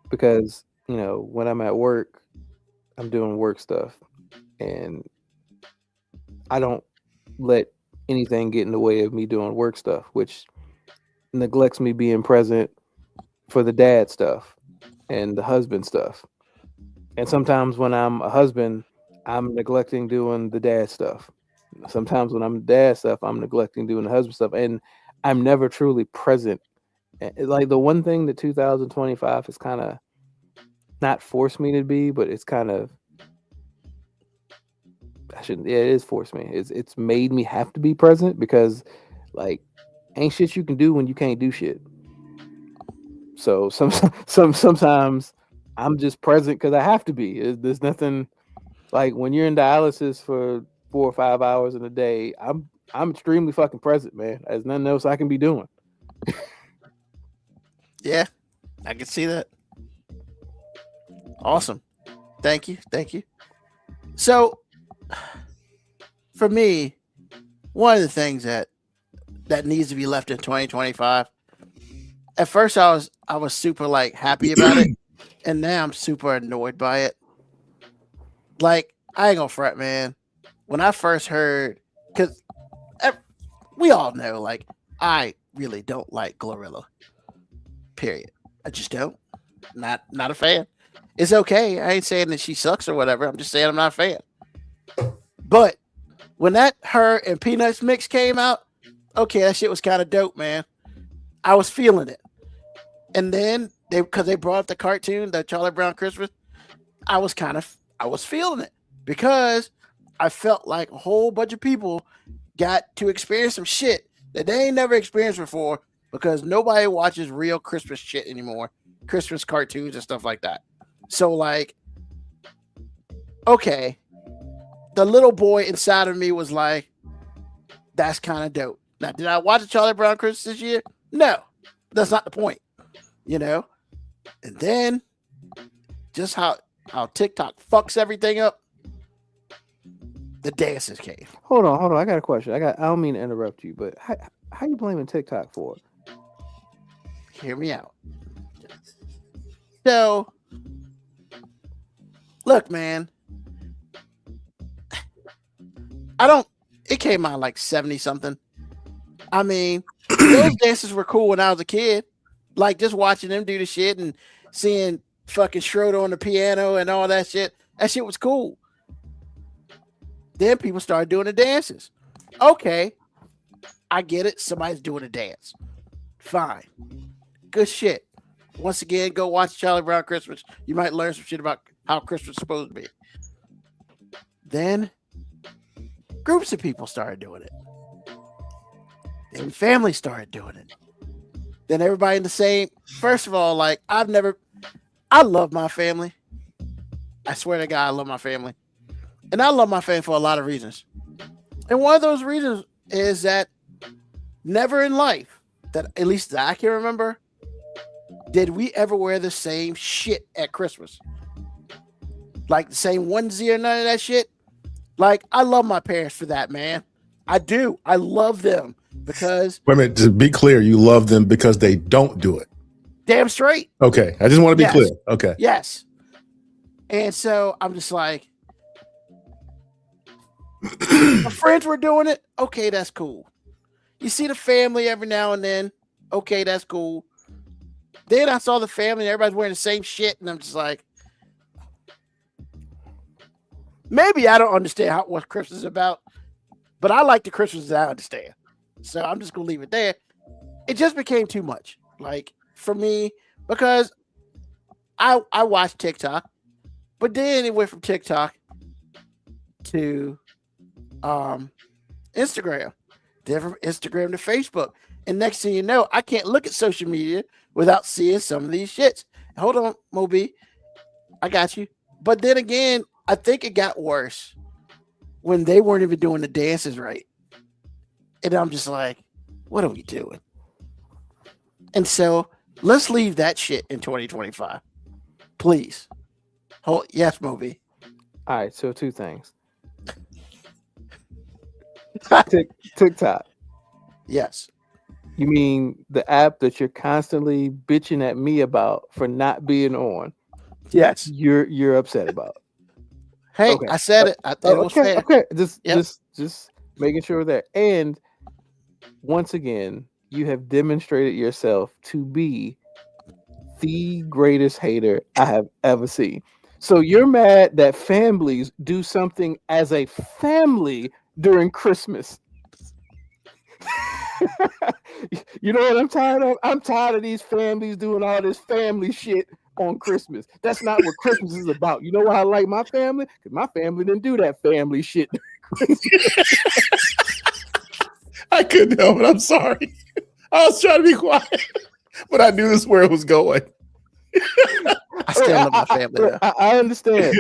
Because, when I'm at work, I'm doing work stuff, and I don't let anything get in the way of me doing work stuff, which neglects me being present for the dad stuff and the husband stuff. And sometimes when I'm a husband, I'm neglecting doing the dad stuff. Sometimes when I'm dad stuff, I'm neglecting doing the husband stuff. And I'm never truly present. Like, the one thing that 2025 has kind of not forced me to be, but it's kind of, it is forced me. It's made me have to be present because, like, ain't shit you can do when you can't do shit. So sometimes I'm just present because I have to be. There's nothing, like, when you're in dialysis for 4 or 5 hours in a day, I'm extremely fucking present, man. There's nothing else I can be doing. Yeah, I can see that. Awesome. Thank you. So, for me, one of the things that needs to be left in 2025. At first, I was super like happy about it, and now I'm super annoyed by it. Like, I ain't gonna fret, man. When I first heard, because we all know, like, I really don't like Glorilla. Period. I just don't. Not a fan. It's okay. I ain't saying that she sucks or whatever. I'm just saying I'm not a fan. But when that her and Peanuts mix came out, okay, that shit was kind of dope, man. I was feeling it. And then because they brought up the cartoon, the Charlie Brown Christmas, I was feeling it because I felt like a whole bunch of people got to experience some shit that they ain't never experienced before because nobody watches real Christmas shit anymore. Christmas cartoons and stuff like that. So, like, okay, the little boy inside of me was like, that's kind of dope. Now, did I watch the Charlie Brown Christmas this year? No, that's not the point, And then just how TikTok fucks everything up, the dances came. Hold on. I got a question. I don't mean to interrupt you, but how you blaming TikTok for it? Hear me out. So, look, man, it came out like 70 something. I mean, those dances were cool when I was a kid. Like, just watching them do the shit and seeing fucking Schroeder on the piano and all that shit. That shit was cool. Then people started doing the dances. Okay, I get it. Somebody's doing a dance. Fine. Good shit. Once again, go watch Charlie Brown Christmas. You might learn some shit about how Christmas is supposed to be. Then groups of people started doing it. Then families started doing it. Then everybody in the same. First of all, like, I love my family. I swear to God, I love my family. And I love my family for a lot of reasons. And one of those reasons is that never in life, that at least that I can remember, did we ever wear the same shit at Christmas? Like the same onesie or none of that shit? Like, I love my parents for that, man. I do. I love them because... Wait a minute, to be clear, you love them because they don't do it. Damn straight. Okay, I just want to be clear. Okay. Yes. And so I'm just like, my friends were doing it. Okay, that's cool. You see the family every now and then. Okay, that's cool. Then I saw the family and everybody's wearing the same shit, and I'm just like, maybe I don't understand what Christmas is about, but I like the Christmas that I understand. So I'm just gonna leave it there. It just became too much, like, for me, because I watched TikTok, but then it went from TikTok to Instagram, then from Instagram to Facebook, and next thing you know, I can't look at social media without seeing some of these shits. Hold on, Moby. I got you. But then again, I think it got worse when they weren't even doing the dances right. And I'm just like, what are we doing? And so let's leave that shit in 2025. Please. Oh, yes, Moby. All right, so two things. TikTok. Yes. You mean the app that you're constantly bitching at me about for not being on? Yes. You're upset about. Hey, Okay. I said it. It was fair. Okay. Yep. Just making sure that. And once again, you have demonstrated yourself to be the greatest hater I have ever seen. So you're mad that families do something as a family during Christmas. You know what I'm tired of? I'm tired of these families doing all this family shit on Christmas. That's not what Christmas is about. You know why I like my family? Because my family didn't do that family shit during Christmas. I couldn't help it. I'm sorry. I was trying to be quiet, but I knew this is where it was going. I still love my family. Though. I understand.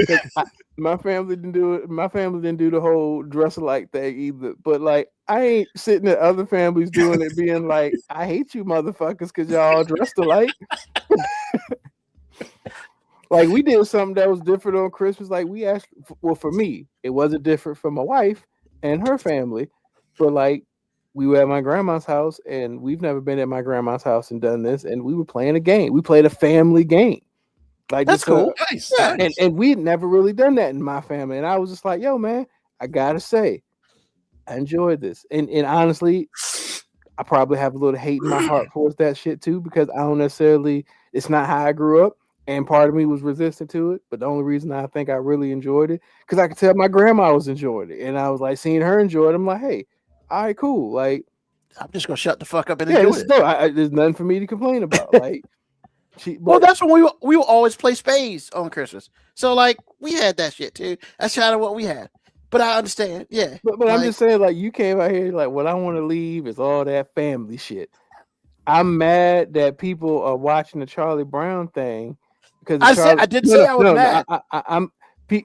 My family didn't do it. My family didn't do the whole dress alike thing either. But like, I ain't sitting at other families doing it, being like, "I hate you, motherfuckers, because y'all all dressed alike." Like, we did something that was different on Christmas. Like, we asked. Well, for me, it wasn't different from my wife and her family, but like, we were at my grandma's house, and we've never been at my grandma's house and done this. And we were playing a game. We played a family game. Like, That's cool. Nice. Yeah. Nice. And we'd never really done that in my family. And I was just like, yo, man, I gotta say, I enjoyed this. And honestly, I probably have a little hate in my heart towards that shit too, because I don't necessarily, it's not how I grew up. And part of me was resistant to it. But the only reason I think I really enjoyed it, because I could tell my grandma was enjoying it. And I was like, seeing her enjoy it, I'm like, hey, all right, cool. Like, I'm just gonna shut the fuck up and yeah, enjoy it. there's nothing for me to complain about. Like, Well, that's when we will always play spades on Christmas. So like we had that shit too. That's kind of what we had. But I understand, yeah. But like, I'm just saying, like, you came out here like, what I want to leave is all that family shit. I'm mad that people are watching the Charlie Brown thing because I did say I was mad.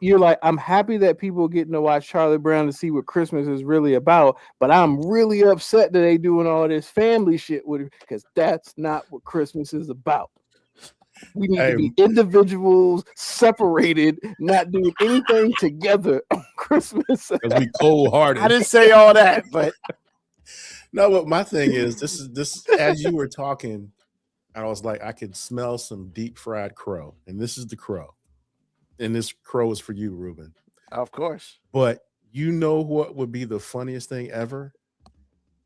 You're like, I'm happy that people are getting to watch Charlie Brown to see what Christmas is really about, but I'm really upset that they doing all this family shit with it because that's not what Christmas is about. We need to be individuals, separated, not doing anything together on Christmas. Because we cold-hearted. I didn't say all that, but no. But my thing is, this. As you were talking, I was like, I could smell some deep fried crow, and this is the crow, and this crow is for you, Ruben. Of course. But you know what would be the funniest thing ever?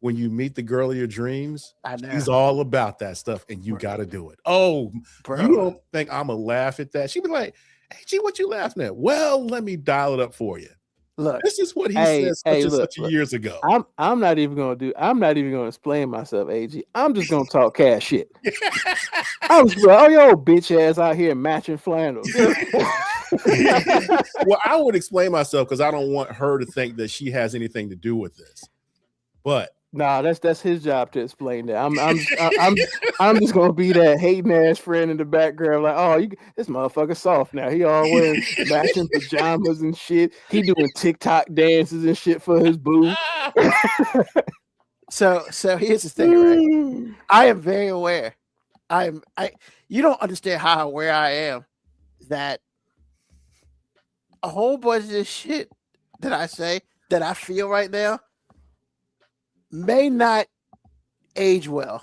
When you meet the girl of your dreams, I know. he's all about that stuff, and you got to do it. Oh, bro. You don't think I'm going to laugh at that? She'd be like, hey, G, what you laughing at? Well, let me dial it up for you. Look, this is what he said such years ago. I'm not even going to explain myself, AG. I'm just going to talk cash shit. I'm just like, oh, yo, bitch ass out here matching flannels. Well, I would explain myself because I don't want her to think that she has anything to do with this. But nah, that's his job to explain that. I'm just gonna be that hating ass friend in the background, like, oh, this motherfucker soft now. He all wearing matching pajamas and shit. He doing TikTok dances and shit for his boo. So here's the thing, right? I am very aware. You don't understand how aware I am that a whole bunch of this shit that I say that I feel right now may not age well.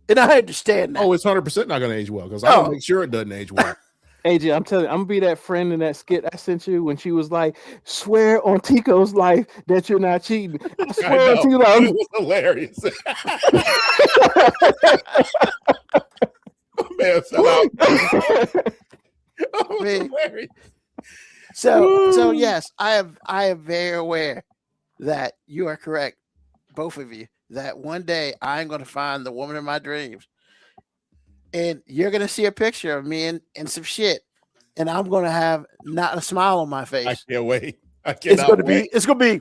And I understand that. Oh, it's 100% not going to age well because I will make sure it doesn't age well. AJ, I'm telling you, I'm going to be that friend in that skit I sent you when she was like, swear on Tico's life that you're not cheating. I swear on Tico's life. It was hilarious. Man, fell out. Oh, hilarious. So yes, I am very aware that you are correct. Both of you, that one day I'm going to find the woman of my dreams, and you're going to see a picture of me in some shit, and I'm going to have not a smile on my face. I can't wait. I cannot wait. It's going to be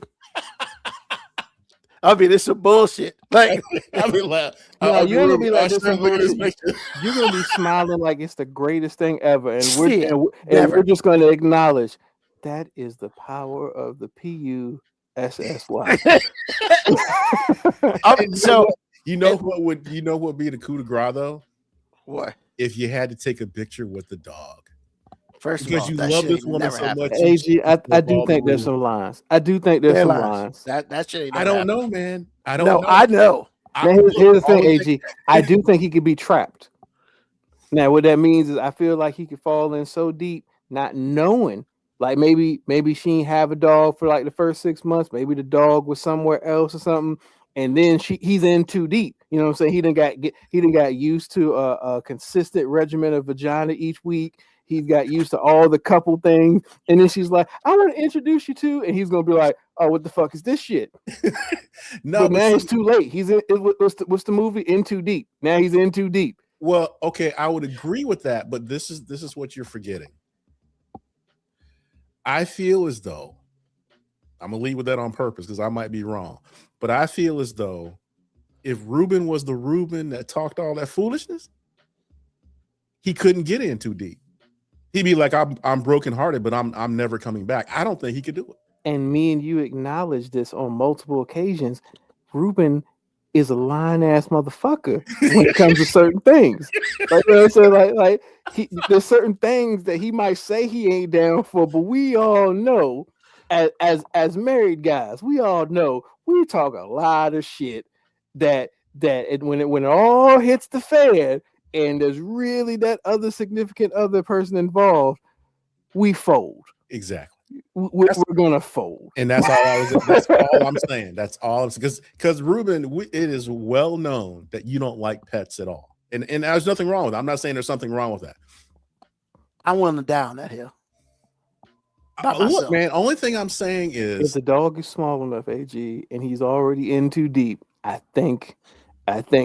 I mean, it's some bullshit. Like, I mean, like, No, you're gonna be like, Usher, this some look at this bullshit. picture. You're gonna be smiling like it's the greatest thing ever, and we're Shit, and never. we're just gonna acknowledge that is the power of the PUSSY. And So you know what would be the coup de grace though? what? If you had to take a picture with the dog. First of Because all, you that love shit this ain't woman never so happened. much. AG, I do all the think there's rules. some lines. I do think there's They're some lies. lines. That shit ain't I never don't happened. know, man. I don't No, know. I know. Now, here's the thing, all AG. I do think he could be trapped. Now, what that means is I feel like he could fall in so deep, not knowing. Like maybe she ain't have a dog for like the first 6 months. Maybe the dog was somewhere else or something, and then he's in too deep. You know what I'm saying? He didn't got used to a consistent regimen of vagina each week. He's got used to all the couple things, and then she's like, "I want to introduce you to," and he's gonna be like, "Oh, what the fuck is this shit?" No, but now it's too late. He's in. What's the movie? In Too Deep. Now he's in too deep. well, okay, I would agree with that, but this is what you're forgetting. I feel as though I'm gonna lead with that on purpose because I might be wrong, but I feel as though if Ruben was the Ruben that talked all that foolishness, he couldn't get in too deep. He'd be like, I'm brokenhearted, but I'm never coming back. I don't think he could do it. And me and you acknowledge this on multiple occasions. Ruben is a lying ass motherfucker when it comes to certain things. Like, you know what I'm saying? Like there's certain things that he might say he ain't down for, but we all know, as married guys, we all know we talk a lot of shit that when it all hits the fan and there's really that other significant other person involved, we fold. Exactly. We're gonna fold, and that's all that's all I'm saying. That's all because Ruben, it is well known that you don't like pets at all, and there's nothing wrong with it. I'm not saying there's something wrong with that. I want to down that hill. Look, man, only thing I'm saying if is the dog is small enough, AG, and he's already in too deep, I think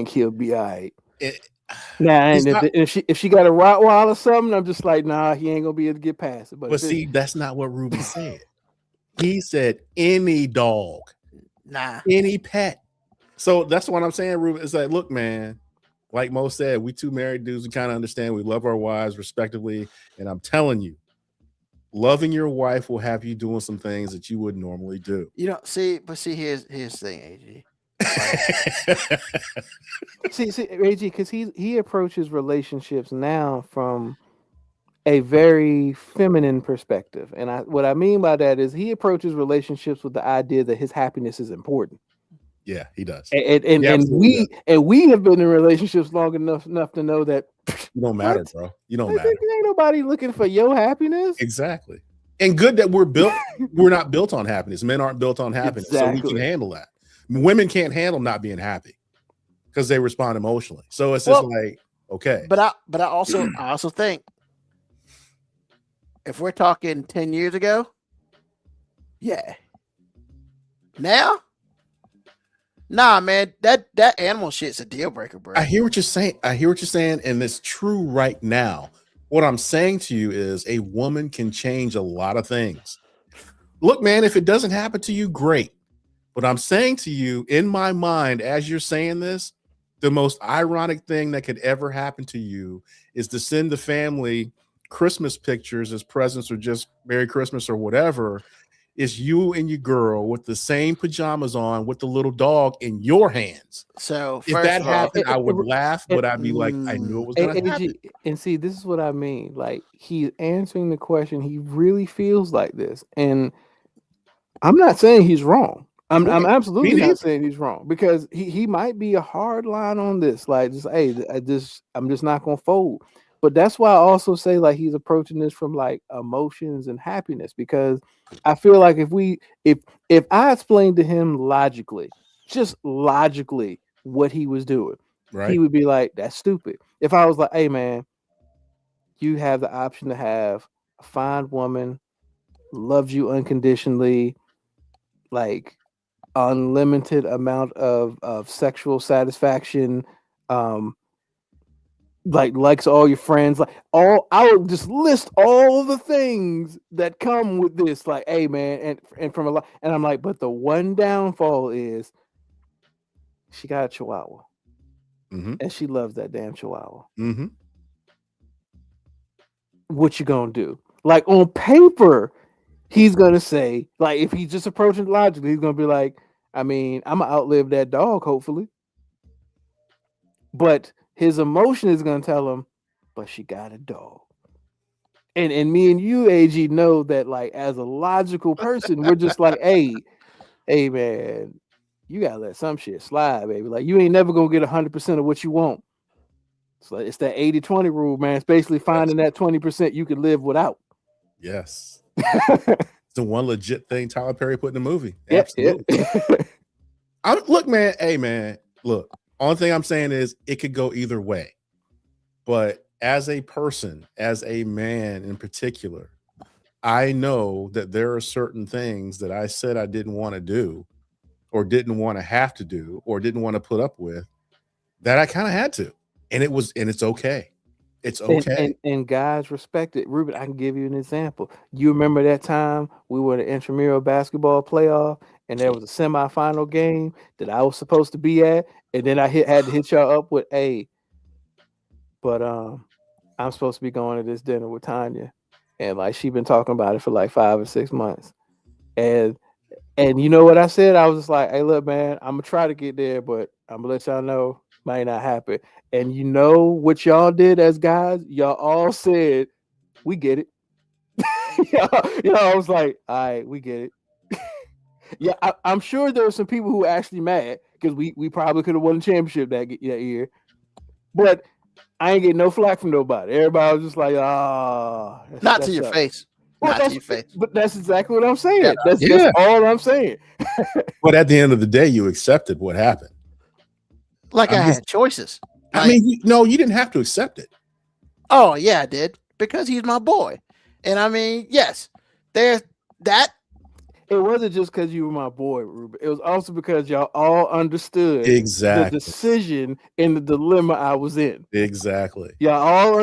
he'll be all right. Now, and if she got a Rottweiler or something, I'm just like, nah, he ain't gonna be able to get past it. But see, that's not what Ruben said. He said any dog, any pet. So that's what I'm saying, Ruben. It's like, look, man, like Mo said, we two married dudes, we kind of understand. We love our wives respectively, and I'm telling you, loving your wife will have you doing some things that you wouldn't normally do. You know, see, here's the thing, AG. see, AG, because he approaches relationships now from a very feminine perspective, and what I mean by that is he approaches relationships with the idea that his happiness is important. Yeah, he does. And we have been in relationships long enough to know that you don't matter, what? bro. You don't matter. Ain't nobody looking for your happiness. Exactly. And good that we're not built on happiness. Men aren't built on happiness, exactly. So we can handle that. Women can't handle not being happy because they respond emotionally. So it's just like, okay. But I also think if we're talking 10 years ago, yeah. Now, nah, man, that animal shit's a deal breaker, bro. I hear what you're saying. And it's true right now. What I'm saying to you is a woman can change a lot of things. Look, man, if it doesn't happen to you, great. But I'm saying to you, in my mind, as you're saying this, the most ironic thing that could ever happen to you is to send the family Christmas pictures as presents or just Merry Christmas or whatever. Is you and your girl with the same pajamas on with the little dog in your hands. So if that happened, I would laugh, but I'd be like, I knew it was going to happen. And see, this is what I mean. Like, he's answering the question. He really feels like this. And I'm not saying he's wrong. I'm absolutely not saying he's wrong, because he might be a hard line on this. Like, just I'm just not gonna fold. But that's why I also say, like, he's approaching this from like emotions and happiness, because I feel like if I explained to him logically what he was doing, right, he would be like, that's stupid. If I was like, hey man, you have the option to have a fine woman, loves you unconditionally, like unlimited amount of sexual satisfaction, like likes all your friends, like I would just list all the things that come with this, like, hey man, and from a lot, and I'm like, but the one downfall is she got a Chihuahua, Mm-hmm. and she loves that damn Chihuahua. Mm-hmm. What you gonna do? Like on paper, he's gonna say, like, if he's just approaching logically, he's gonna be like, I mean, I'm gonna outlive that dog, hopefully. But his emotion is gonna tell him, but she got a dog. And me and you, AG, know that, like, as a logical person, we're just like, hey man, you gotta let some shit slide, baby. Like, you ain't never gonna get 100% of what you want. So it's that 80-20 rule, man. It's basically finding that 20% you can live without. Yes. It's the one legit thing Tyler Perry put in the movie. Absolutely. Look, man. Hey, man. Look, only thing I'm saying is it could go either way. But as a person, as a man in particular, I know that there are certain things that I said I didn't want to do, or didn't want to have to do, or didn't want to put up with, that I kind of had to. And it's okay. It's okay. And guys respect it. Ruben, I can give you an example. You remember that time we were in the intramural basketball playoff, and there was a semifinal game that I was supposed to be at, and then I had to hit y'all up with, hey, but I'm supposed to be going to this dinner with Tanya, and like she been talking about it for like 5 or 6 months, and you know what I said? I was just like, hey, look, man, I'm gonna try to get there, but I'm gonna let y'all know might not happen. And you know what y'all did as guys? Y'all all said, we get it. y'all was like, all right, we get it. Yeah, I'm sure there were some people who were actually mad because we probably could have won the championship that year. But I ain't getting no flack from nobody. Everybody was just like, not to your face. Well, Not to your face. But that's exactly what I'm saying. Yeah. That's all I'm saying. But at the end of the day, you accepted what happened. Like I had choices. I mean, you didn't have to accept it. Oh, yeah, I did. Because he's my boy. And I mean, yes, there's that. It wasn't just because you were my boy, Ruben. It was also because y'all all understood Exactly the decision and the dilemma I was in. Exactly. Y'all all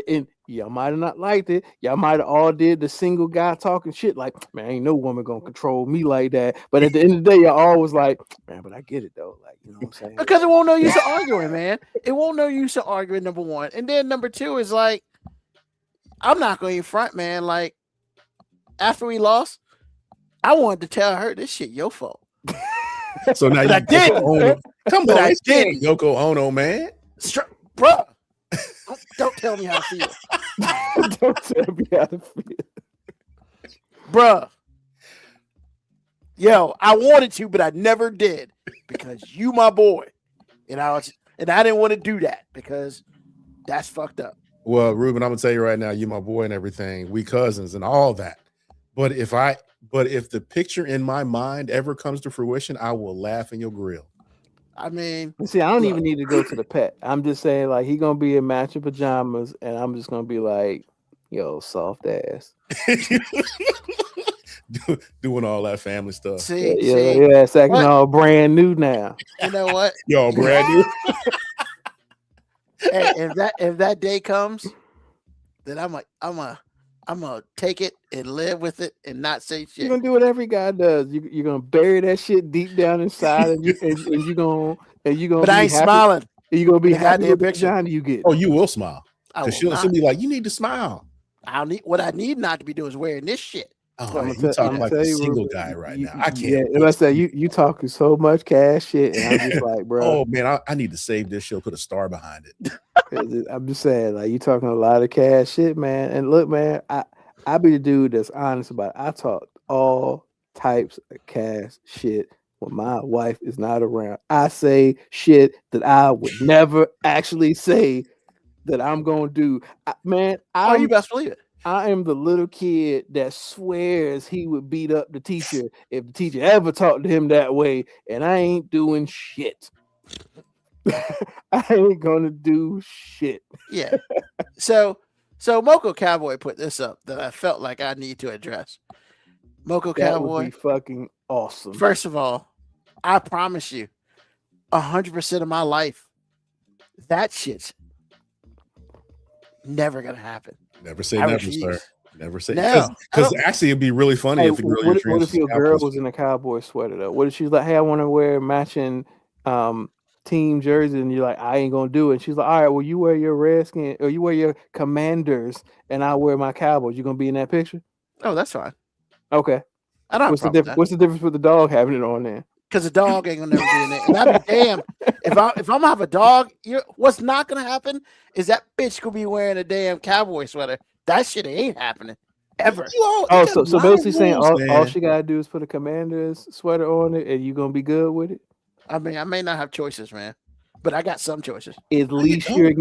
and y'all might have not liked it. Y'all might have all did the single guy talking shit like, man, ain't no woman gonna control me like that. But at the end of the day, y'all always like, man, but I get it though. Like, you know what I'm saying? Because it won't no use of arguing, man. It won't no use of arguing, number one. And then number two is like, I'm not going to front, man. Like, after we lost, I wanted to tell her this shit your fault. So now I did. Come But on, I it's didn't. Yoko Ono, man. Bruh, don't tell me how to feel. Don't tell me how to feel. Bruh. Yo, I wanted to, but I never did because you my boy. And I didn't want to do that because that's fucked up. Well, Ruben, I'm gonna tell you right now, you my boy and everything. We cousins and all that. But if the picture in my mind ever comes to fruition, I will laugh in your grill. I mean, see, I don't even need to go to the pet. I'm just saying, like, he gonna be in matching pajamas, and I'm just gonna be like, yo, soft ass. Doing all that family stuff. See, it's acting all brand new now. You know what? Y'all brand new. Hey, if that day comes, then I'm gonna take it and live with it and not say shit. You're gonna do what every guy does. You're gonna bury that shit deep down inside, and you're gonna. But I ain't smiling. You're gonna be happy with the picture. vagina you get. Oh, you will smile. Because she'll be like, you need to smile. What I need not to be doing is wearing this shit. Oh, you talking like a single guy right now. I can't. Yeah, and I said you talking so much cash shit, and I'm just like, bro. Oh man, I need to save this show. Put a star behind it. I'm just saying, like, you talking a lot of cash shit, man. And look, man, I be the dude that's honest about it. I talk all types of cash shit when my wife is not around. I say shit that I would never actually say that I'm gonna do. You best believe it. I am the little kid that swears he would beat up the teacher if the teacher ever talked to him that way, and I ain't doing shit. I ain't gonna do shit. Yeah. So Moco Cowboy put this up that I felt like I need to address. Moco Cowboy would be fucking awesome. First of all, I promise you, 100% of my life, that shit's never gonna happen. Never say never, sir. Never say no. Because actually, it'd be really funny if you what if your girl was in a cowboy sweater though? What if she's like, hey, I want to wear matching team jersey and you're like, I ain't gonna do it. And she's like, all right, well, you wear your Redskin or you wear your Commanders and I wear my Cowboys. You gonna be in that picture? Oh, that's fine. Okay. I don't have a problem with that. What's the difference with the dog having it on there? Because the dog ain't gonna never be in it. And I'd be damned if I'm gonna have a dog. What's not gonna happen is that bitch gonna be wearing a damn cowboy sweater. That shit ain't happening ever. So basically saying all she gotta do is put a Commanders sweater on it and you gonna be good with it. I mean, I may not have choices, man, but I got some choices. At least you're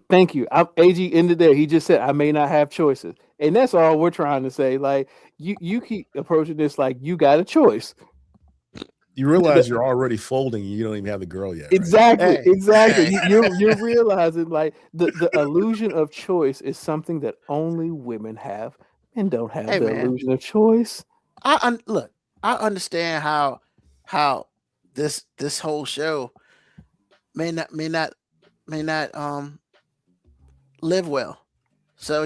thank you. I'm AG ended there. He just said I may not have choices. And that's all we're trying to say. Like you keep approaching this like you got a choice. You realize you're already folding and you don't even have the girl yet. Right? Exactly. You're realizing like the illusion of choice is something that only women have and don't have illusion of choice. I understand how this whole show may not live well. So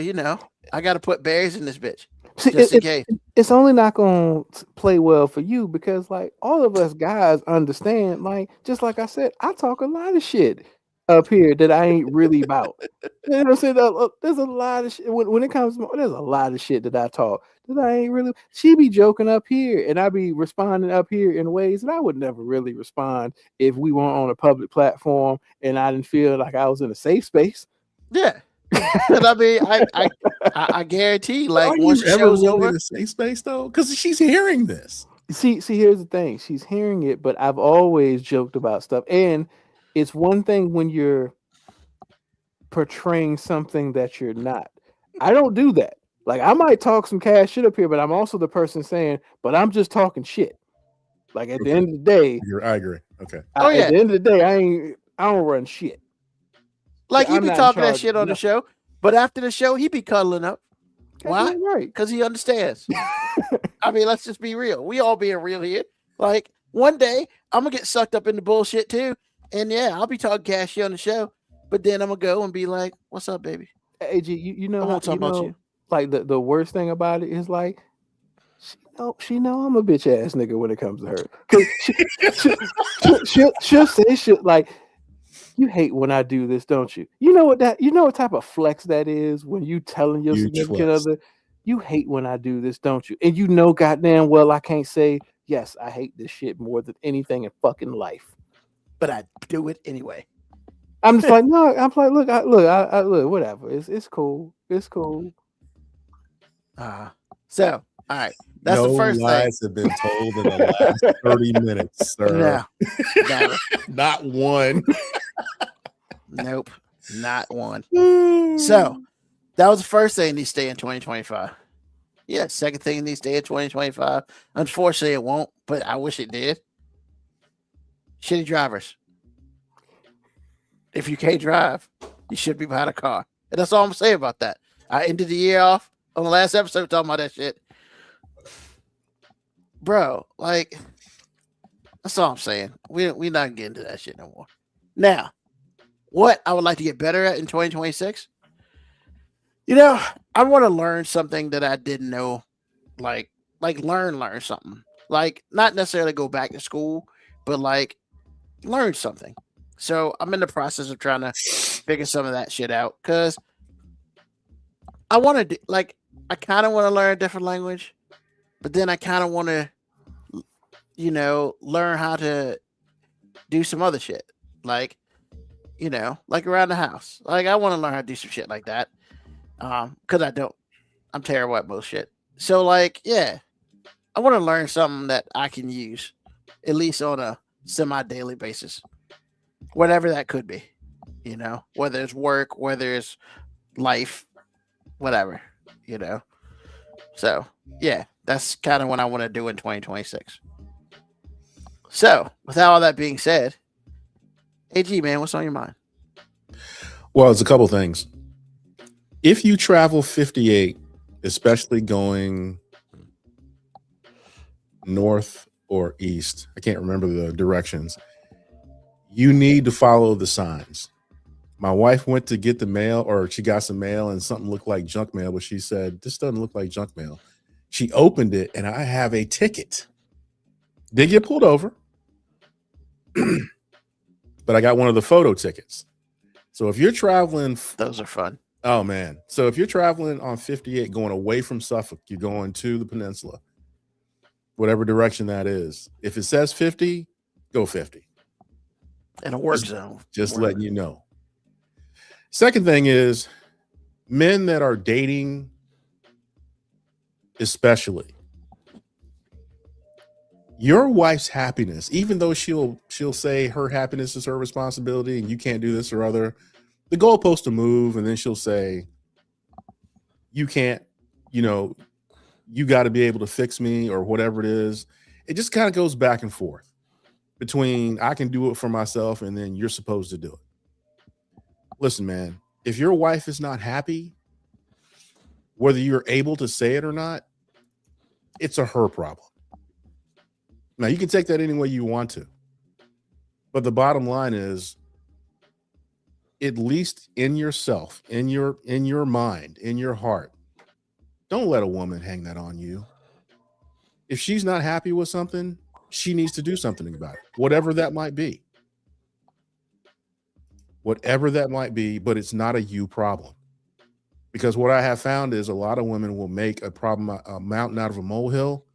I got to put berries in this bitch. Just in case. It's only not going to play well for you because, like, all of us guys understand, like, just like I said, I talk a lot of shit up here that I ain't really about. You know what I'm saying? There's a lot of shit. When it comes to, there's a lot of shit that I talk that I ain't really. She be joking up here and I be responding up here in ways that I would never really respond if we weren't on a public platform and I didn't feel like I was in a safe space. Yeah. But I mean, I guarantee, like, once the show's over, in a safe space though, because she's hearing this. See, here's the thing: she's hearing it, but I've always joked about stuff, and it's one thing when you're portraying something that you're not. I don't do that. Like, I might talk some cash shit up here, but I'm also the person saying, "But I'm just talking shit." Like at the end of the day, I agree. Okay. At the end of the day, I don't run shit. Like, he be talking that shit on the show, but after the show, he be cuddling up. Why? Right. Because he understands. I mean, let's just be real. We all being real here. Like, one day, I'm going to get sucked up in the bullshit too. And yeah, I'll be talking cash shit on the show. But then I'm going to go and be like, what's up, baby? AG, you know, I won't talk about you. Like, the worst thing about it is, like, she know I'm a bitch ass nigga when it comes to her. Cause she'll say shit like, you hate when I do this, don't you? You know what type of flex that is when you telling your significant other, you hate when I do this, don't you? And you know goddamn well I can't say, yes, I hate this shit more than anything in fucking life. But I do it anyway. I'm just like, no, I'm like, look, whatever. It's cool. It's cool. So, all right. That's the first lies thing. have been told in the last 30 minutes, sir. No. Not one. Nope, not one. So that was the first thing needs to stay in 2025. Yeah, second thing needs to stay in 2025. Unfortunately, it won't, but I wish it did. Shitty drivers. If you can't drive, you should be behind a car. And that's all I'm saying about that. I ended the year off on the last episode talking about that shit. Bro, like, that's all I'm saying. We're not getting to that shit no more. Now, what I would like to get better at in 2026, I want to learn something that I didn't know, like learn something, like not necessarily go back to school, but like learn something. So I'm in the process of trying to figure some of that shit out because I want to, like, I kind of want to learn a different language, but then I kind of want to, learn how to do some other shit, like around the house. Like, I want to learn how to do some shit like that. Because I'm terrible at most shit. So, like, yeah, I want to learn something that I can use, at least on a semi-daily basis. Whatever that could be, whether it's work, whether it's life, whatever, So, yeah, that's kind of what I want to do in 2026. So, with all that being said, AG, man, what's on your mind? Well, it's a couple things. If you travel 58, especially going north or east, I can't remember the directions, you need to follow the signs. My wife went to get the mail, or she got some mail and something looked like junk mail, but she said, this doesn't look like junk mail. She opened it and I have a ticket. Did get pulled over. but I got one of the photo tickets. So if you're traveling, Those are fun. oh man. So if you're traveling on 58 going away from Suffolk, you're going to the peninsula, whatever direction that is. If it says 50, go 50. In a work zone. Just letting you know. Second thing is men that are dating, especially, your wife's happiness, even though she'll say her happiness is her responsibility and you can't do this or other, the goalpost will move, and then she'll say, you can't, you got to be able to fix me or whatever it is. It just kind of goes back and forth between I can do it for myself and then you're supposed to do it. Listen, man, if your wife is not happy, whether you're able to say it or not, it's a her problem. Now, you can take that any way you want to. But the bottom line is, at least in yourself, in your mind, in your heart, don't let a woman hang that on you. If she's not happy with something, she needs to do something about it, whatever that might be. Whatever that might be, but it's not a you problem. Because what I have found is a lot of women will make a problem, a mountain out of a molehill,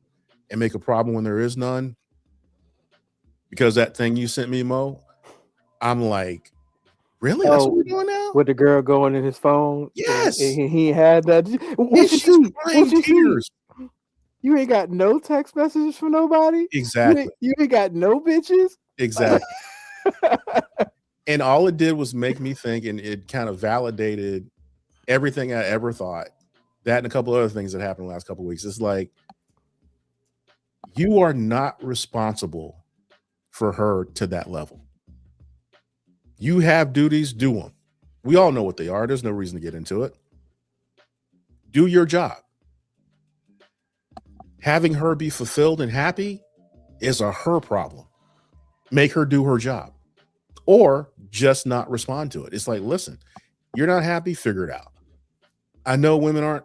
and make a problem when there is none. Because that thing you sent me, Mo, I'm like, really? That's what we're doing now? With the girl going in his phone? Yes. And he had that. What you see? What you see? You ain't got no text messages from nobody? Exactly. You ain't got no bitches? Exactly. And all it did was make me think, and it kind of validated everything I ever thought. That and a couple other things that happened the last couple of weeks. It's like, you are not responsible for her to that level. You have duties, do them. We all know what they are. There's no reason to get into it. Do your job. Having her be fulfilled and happy is a her problem. Make her do her job. Or just not respond to it. It's like, listen, you're not happy, figure it out. I know women aren't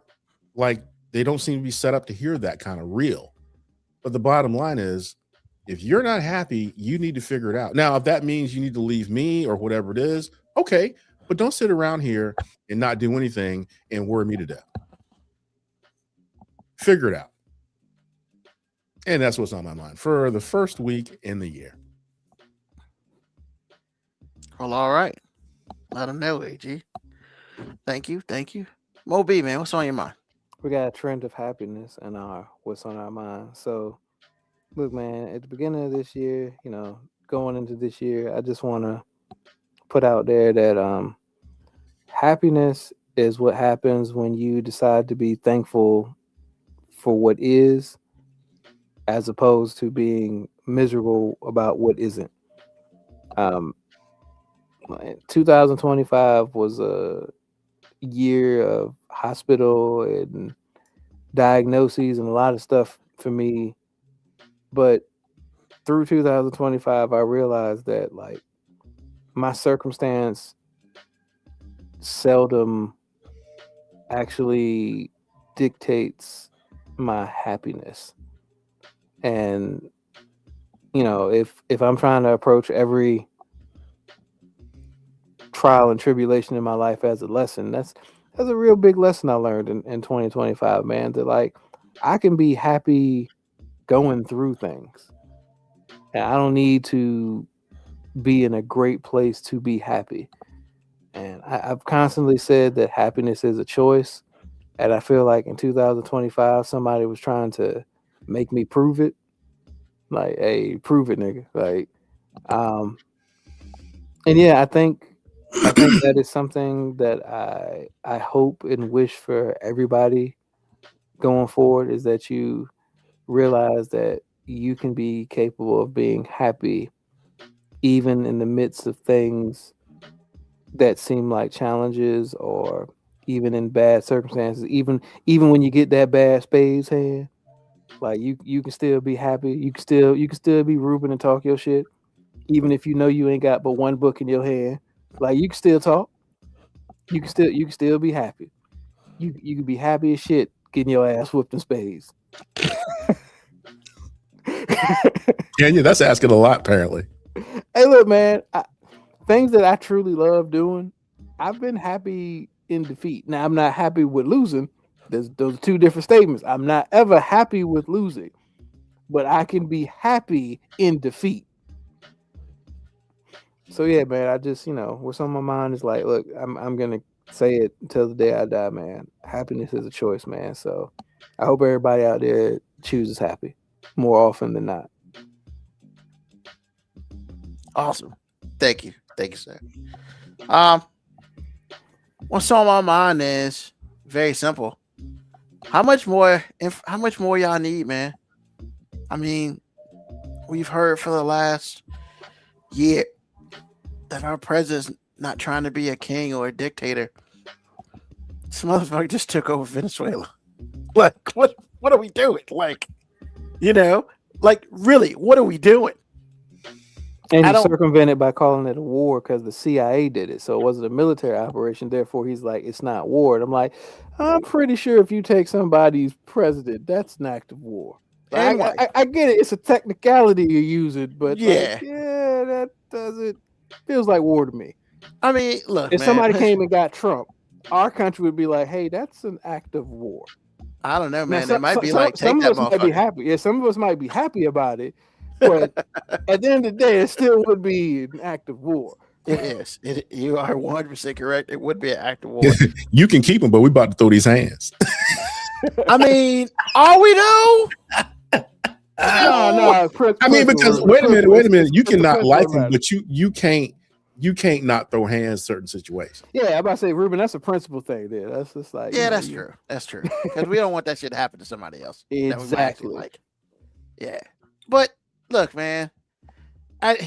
like, they don't seem to be set up to hear that kind of real. But the bottom line is, if you're not happy, you need to figure it out. Now, if that means you need to leave me or whatever it is, okay, but don't sit around here and not do anything and worry me to death. Figure it out. And that's what's on my mind for the first week in the year. Well, all right. Let them know, AG. Thank you. Thank you. Mo B, man, what's on your mind? We got a trend of happiness in what's on our mind. So, look, man, at the beginning of this year, going into this year, I just want to put out there that happiness is what happens when you decide to be thankful for what is, as opposed to being miserable about what isn't. 2025 was a year of hospital and diagnoses and a lot of stuff for me. But through 2025, I realized that like my circumstance seldom actually dictates my happiness. And if I'm trying to approach every trial and tribulation in my life as a lesson, that's a real big lesson I learned in 2025, man, that like I can be happy going through things. And I don't need to be in a great place to be happy. And I've constantly said that happiness is a choice. And I feel like in 2025, somebody was trying to make me prove it. Like, hey, prove it, nigga. Like, and yeah, I think that is something that I hope and wish for everybody going forward, is that you realize that you can be capable of being happy even in the midst of things that seem like challenges, or even in bad circumstances, even when you get that bad spades hand, like you can still be happy. You can still be Ruben and talk your shit, even if you know you ain't got but one book in your hand. Like you can still talk. You can still be happy. You can be happy as shit getting your ass whooped in spades. Kenya, that's asking a lot, apparently. Hey, look, man. things that I truly love doing, I've been happy in defeat. Now I'm not happy with losing. Those are two different statements. I'm not ever happy with losing, but I can be happy in defeat. So yeah, man, I just, what's on my mind is like, look, I'm gonna say it until the day I die, man. Happiness is a choice, man. So I hope everybody out there chooses happy more often than not. Awesome. Thank you, sir. What's on my mind is very simple. How much more y'all need, man? I mean, we've heard for the last year that our president's not trying to be a king or a dictator. This motherfucker just took over Venezuela. Like, what are we doing? Like, really, what are we doing? And he circumvented by calling it a war because the CIA did it. So it wasn't a military operation. Therefore, he's like, it's not war. And I'm like, I'm pretty sure if you take somebody's president, that's an act of war. I get it. It's a technicality you're using, but that doesn't feels like war to me. I mean, look, if somebody came and got Trump, our country would be like, hey, that's an act of war. I don't know, man. It might be like, take some that of us might be happy. Yeah, some of us might be happy about it. But at the end of the day, it still would be an act of war. It is. You are 100% correct. It would be an act of war. You can keep them, but we about to throw these hands. I mean, are we though? No. I mean, because wait a minute. You cannot like them, but you can't not throw hands certain situations. Yeah, I'm about to say, Ruben, that's a principle thing there. That's just like that's true. That's true. Because we don't want that shit to happen to somebody else. Exactly. Yeah. But look, man, I'm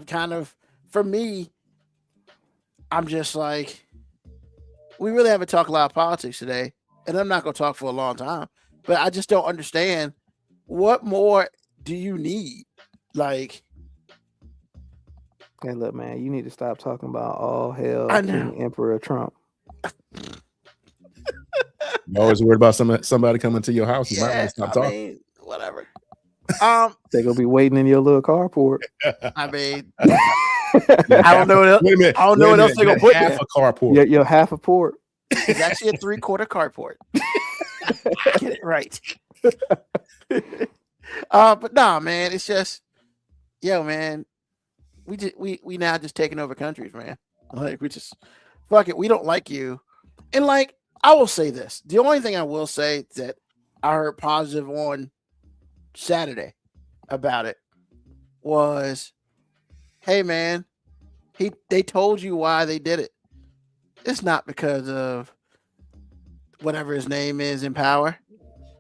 kind of, for me, I'm just like, we really haven't talked a lot of politics today, and I'm not going to talk for a long time, but I just don't understand, what more do you need? Like, hey, look, man, you need to stop talking about all hell King Emperor Trump. You're always worried about somebody coming to your house. You might want to stop talking. Whatever. They're gonna be waiting in your little carport. I mean, I don't know what else. I don't know what else they're gonna put half a carport. Your half a port. It's actually a 3/4 carport. Get it right. But nah, man, it's just, man, we now just taking over countries, man. Like, we just fuck it. We don't like you, and like, I will say this: the only thing I will say that I heard positive on Saturday about it was, hey man, they told you why they did it. It's not because of whatever his name is in power.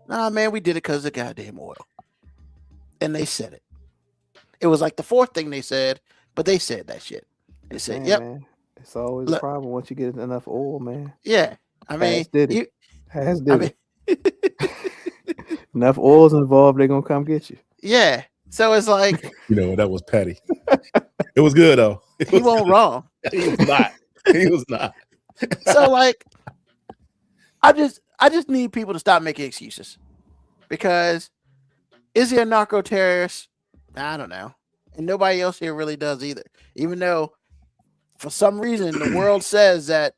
Nah, man, we did it because of goddamn oil. And they said it. It was like the fourth thing they said, but they said that shit. They said, yep. Man, it's always a problem once you get enough oil, man. Yeah. I mean, Has did it. Enough oil's involved, they're gonna come get you. Yeah. So it's like, that was petty. It was good though. He wasn't wrong. He was not. He was not. So like, I just need people to stop making excuses. Because is he a narco terrorist? I don't know. And nobody else here really does either. Even though for some reason the world says that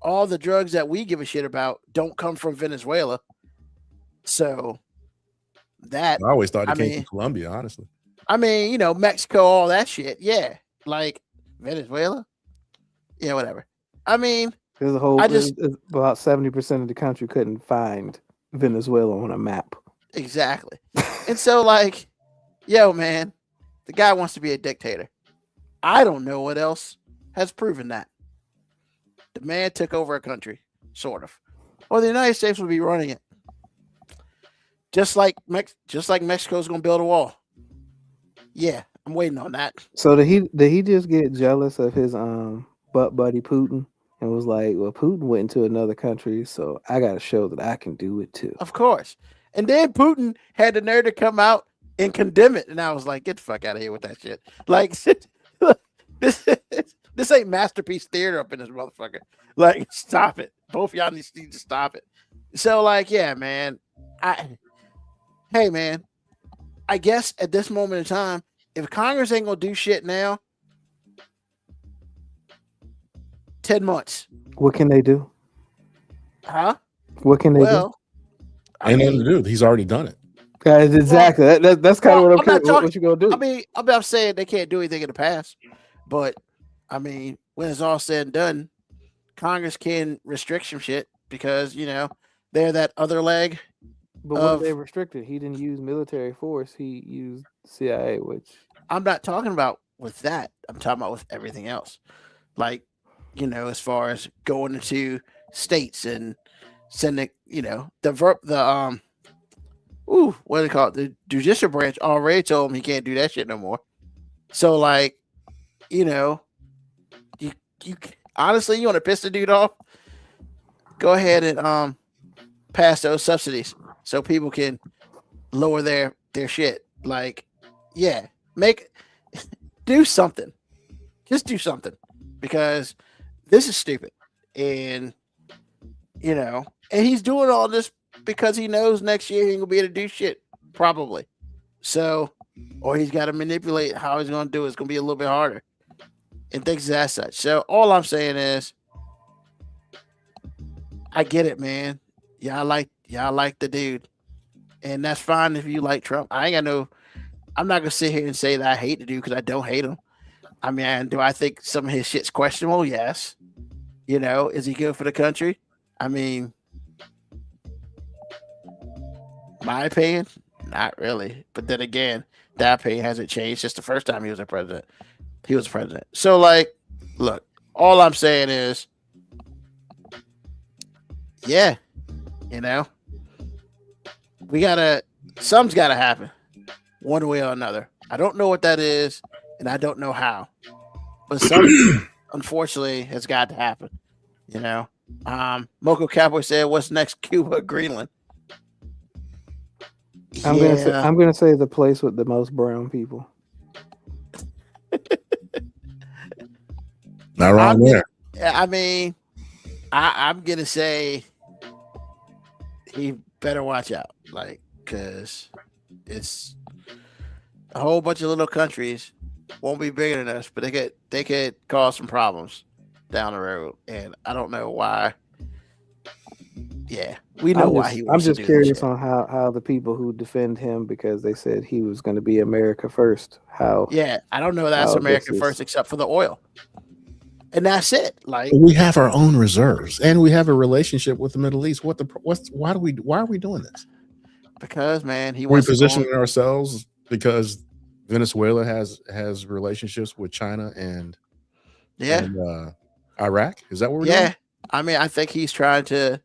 all the drugs that we give a shit about don't come from Venezuela. So that I always thought it came from Colombia, honestly. I mean, Mexico, all that shit. Yeah. Like Venezuela. Yeah, whatever. I mean, there's about 70% of the country couldn't find Venezuela on a map. Exactly. And so like, man, the guy wants to be a dictator. I don't know what else has proven that. The man took over a country, sort of. Or the United States will be running it. Just like Mexico's gonna build a wall. Yeah, I'm waiting on that. So did he just get jealous of his butt buddy Putin and was like, well, Putin went into another country, so I gotta show that I can do it too. Of course. And then Putin had the nerve to come out and condemn it, and I was like, get the fuck out of here with that shit. Like, this ain't masterpiece theater up in this motherfucker. Like, stop it. Both of y'all need to stop it. So like, yeah, man. Hey, man, I guess at this moment in time, if Congress ain't gonna do shit now, 10 months. What can they do? Huh? What can they Well, I Ain't nothing mean, to do. He's already done it. do? Exactly. That's kind of well, what I'm I'm not saying. talking- What you gonna do? I mean, I'm not saying they can't do anything in the past, but I mean, when it's all said and done, Congress can restrict some shit because they're that other leg. But what they restricted? He didn't use military force. He used CIA, which I'm not talking about with that. I'm talking about with everything else, like as far as going into states and sending, what do they call it? The judicial branch already told him he can't do that shit no more. So like, you honestly, you want to piss the dude off? Go ahead and pass those subsidies so people can lower their shit. Like, yeah, do something. Just do something because this is stupid. And and he's doing all this because he knows next year he ain't gonna be able to do shit, probably. So, or he's got to manipulate how he's gonna do it. It's gonna be a little bit harder and things as such. So all I'm saying is I get it, man. Y'all like the dude. And that's fine if you like Trump. I'm not gonna sit here and say that I hate the dude because I don't hate him. I mean, do I think some of his shit's questionable? Yes. Is he good for the country? I mean, my opinion, not really. But then again, that opinion hasn't changed since the first time he was a president. So, like, look, all I'm saying is, yeah, something's gotta happen one way or another. I don't know what that is, and I don't know how, but something unfortunately has got to happen. Moco Cowboy said, "What's next? Cuba, Greenland?" I'm gonna say the place with the most brown people. Not wrong there. I mean, I'm gonna say he better watch out, like, because it's a whole bunch of little countries won't be bigger than us, but they could cause some problems down the road, and I don't know why. Yeah, we know why he. I'm just curious on how the people who defend him because they said he was going to be America first. How? Yeah, I don't know. That's America first, except for the oil, and that's it. Like, we have our own reserves, and we have a relationship with the Middle East. Why are we doing this? Because, man, we're positioning ourselves because Venezuela has relationships with China and Iraq. Is that what we're doing? I mean, I think he's trying to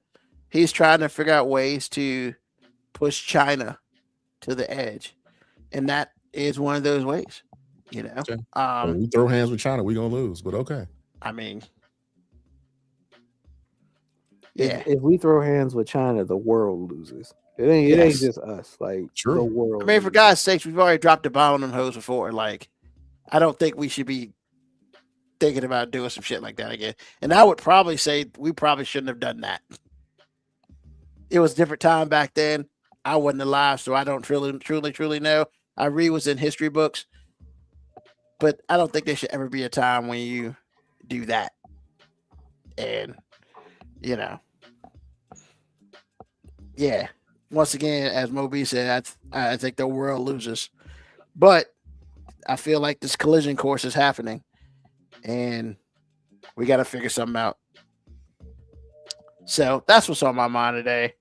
figure out ways to push China to the edge, and that is one of those ways. Okay. We throw hands with China, we're gonna lose, but okay. I mean, if we throw hands with China, the world loses. It ain't just us. Like, the world. I mean, for God's sakes, we've already dropped a bomb on them hoes before. Like, I don't think we should be thinking about doing some shit like that again. And I would probably say we probably shouldn't have done that. It was a different time back then. I wasn't alive, so I don't truly know. I read what's in history books, but I don't think there should ever be a time when you do that. And, yeah. Once again, as Moby said, I think the world loses. But I feel like this collision course is happening, and we got to figure something out. So that's what's on my mind today.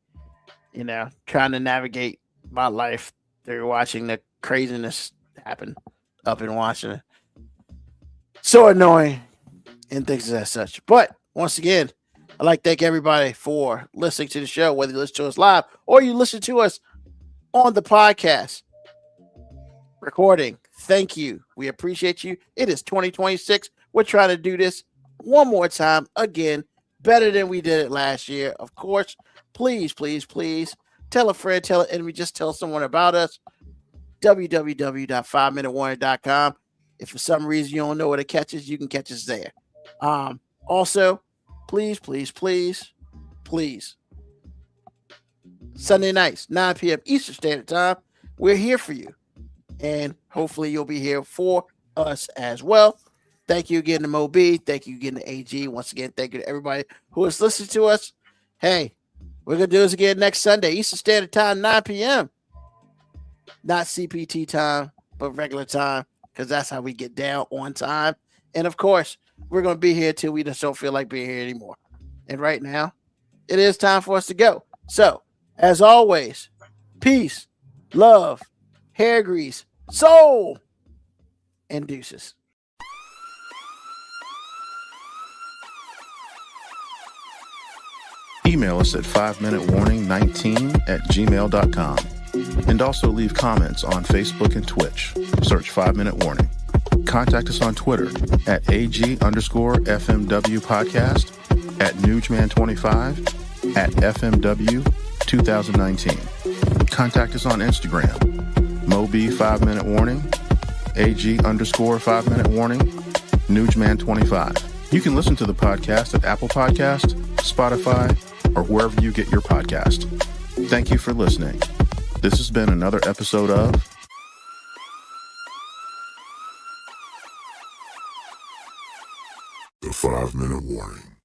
Trying to navigate my life through watching the craziness happen up in Washington. So annoying and things as such. But once again, I'd like to thank everybody for listening to the show, whether you listen to us live or you listen to us on the podcast recording. Thank you. We appreciate you. It is 2026. We're trying to do this one more time again, better than we did it last year. Of course, please tell a friend, tell an enemy, just tell someone about us. www.5minutewarning.com. If for some reason you don't know where to catch us, you can catch us there. Also, please, Sunday nights, 9 p.m. Eastern Standard Time, we're here for you. And hopefully you'll be here for us as well. Thank you again to Moby. Thank you again to AG. Once again, thank you to everybody who is listening to us. Hey, we're going to do this again next Sunday, Eastern Standard Time, 9 p.m. Not CPT time, but regular time, because that's how we get down on time. And of course, we're going to be here till we just don't feel like being here anymore. And right now, it is time for us to go. So, as always, peace, love, hair grease, soul, and deuces. Email us at 5minutewarning19@gmail.com. And also leave comments on Facebook and Twitch. Search 5 Minute Warning. Contact us on Twitter at AG_FMW podcast, at Newsman25, at FMW 2019. Contact us on Instagram, Moby 5 Minute Warning, AG_5 Minute Warning, Newsman25. You can listen to the podcast at Apple Podcast, Spotify, or wherever you get your podcast. Thank you for listening. This has been another episode of The 5 Minute Warning.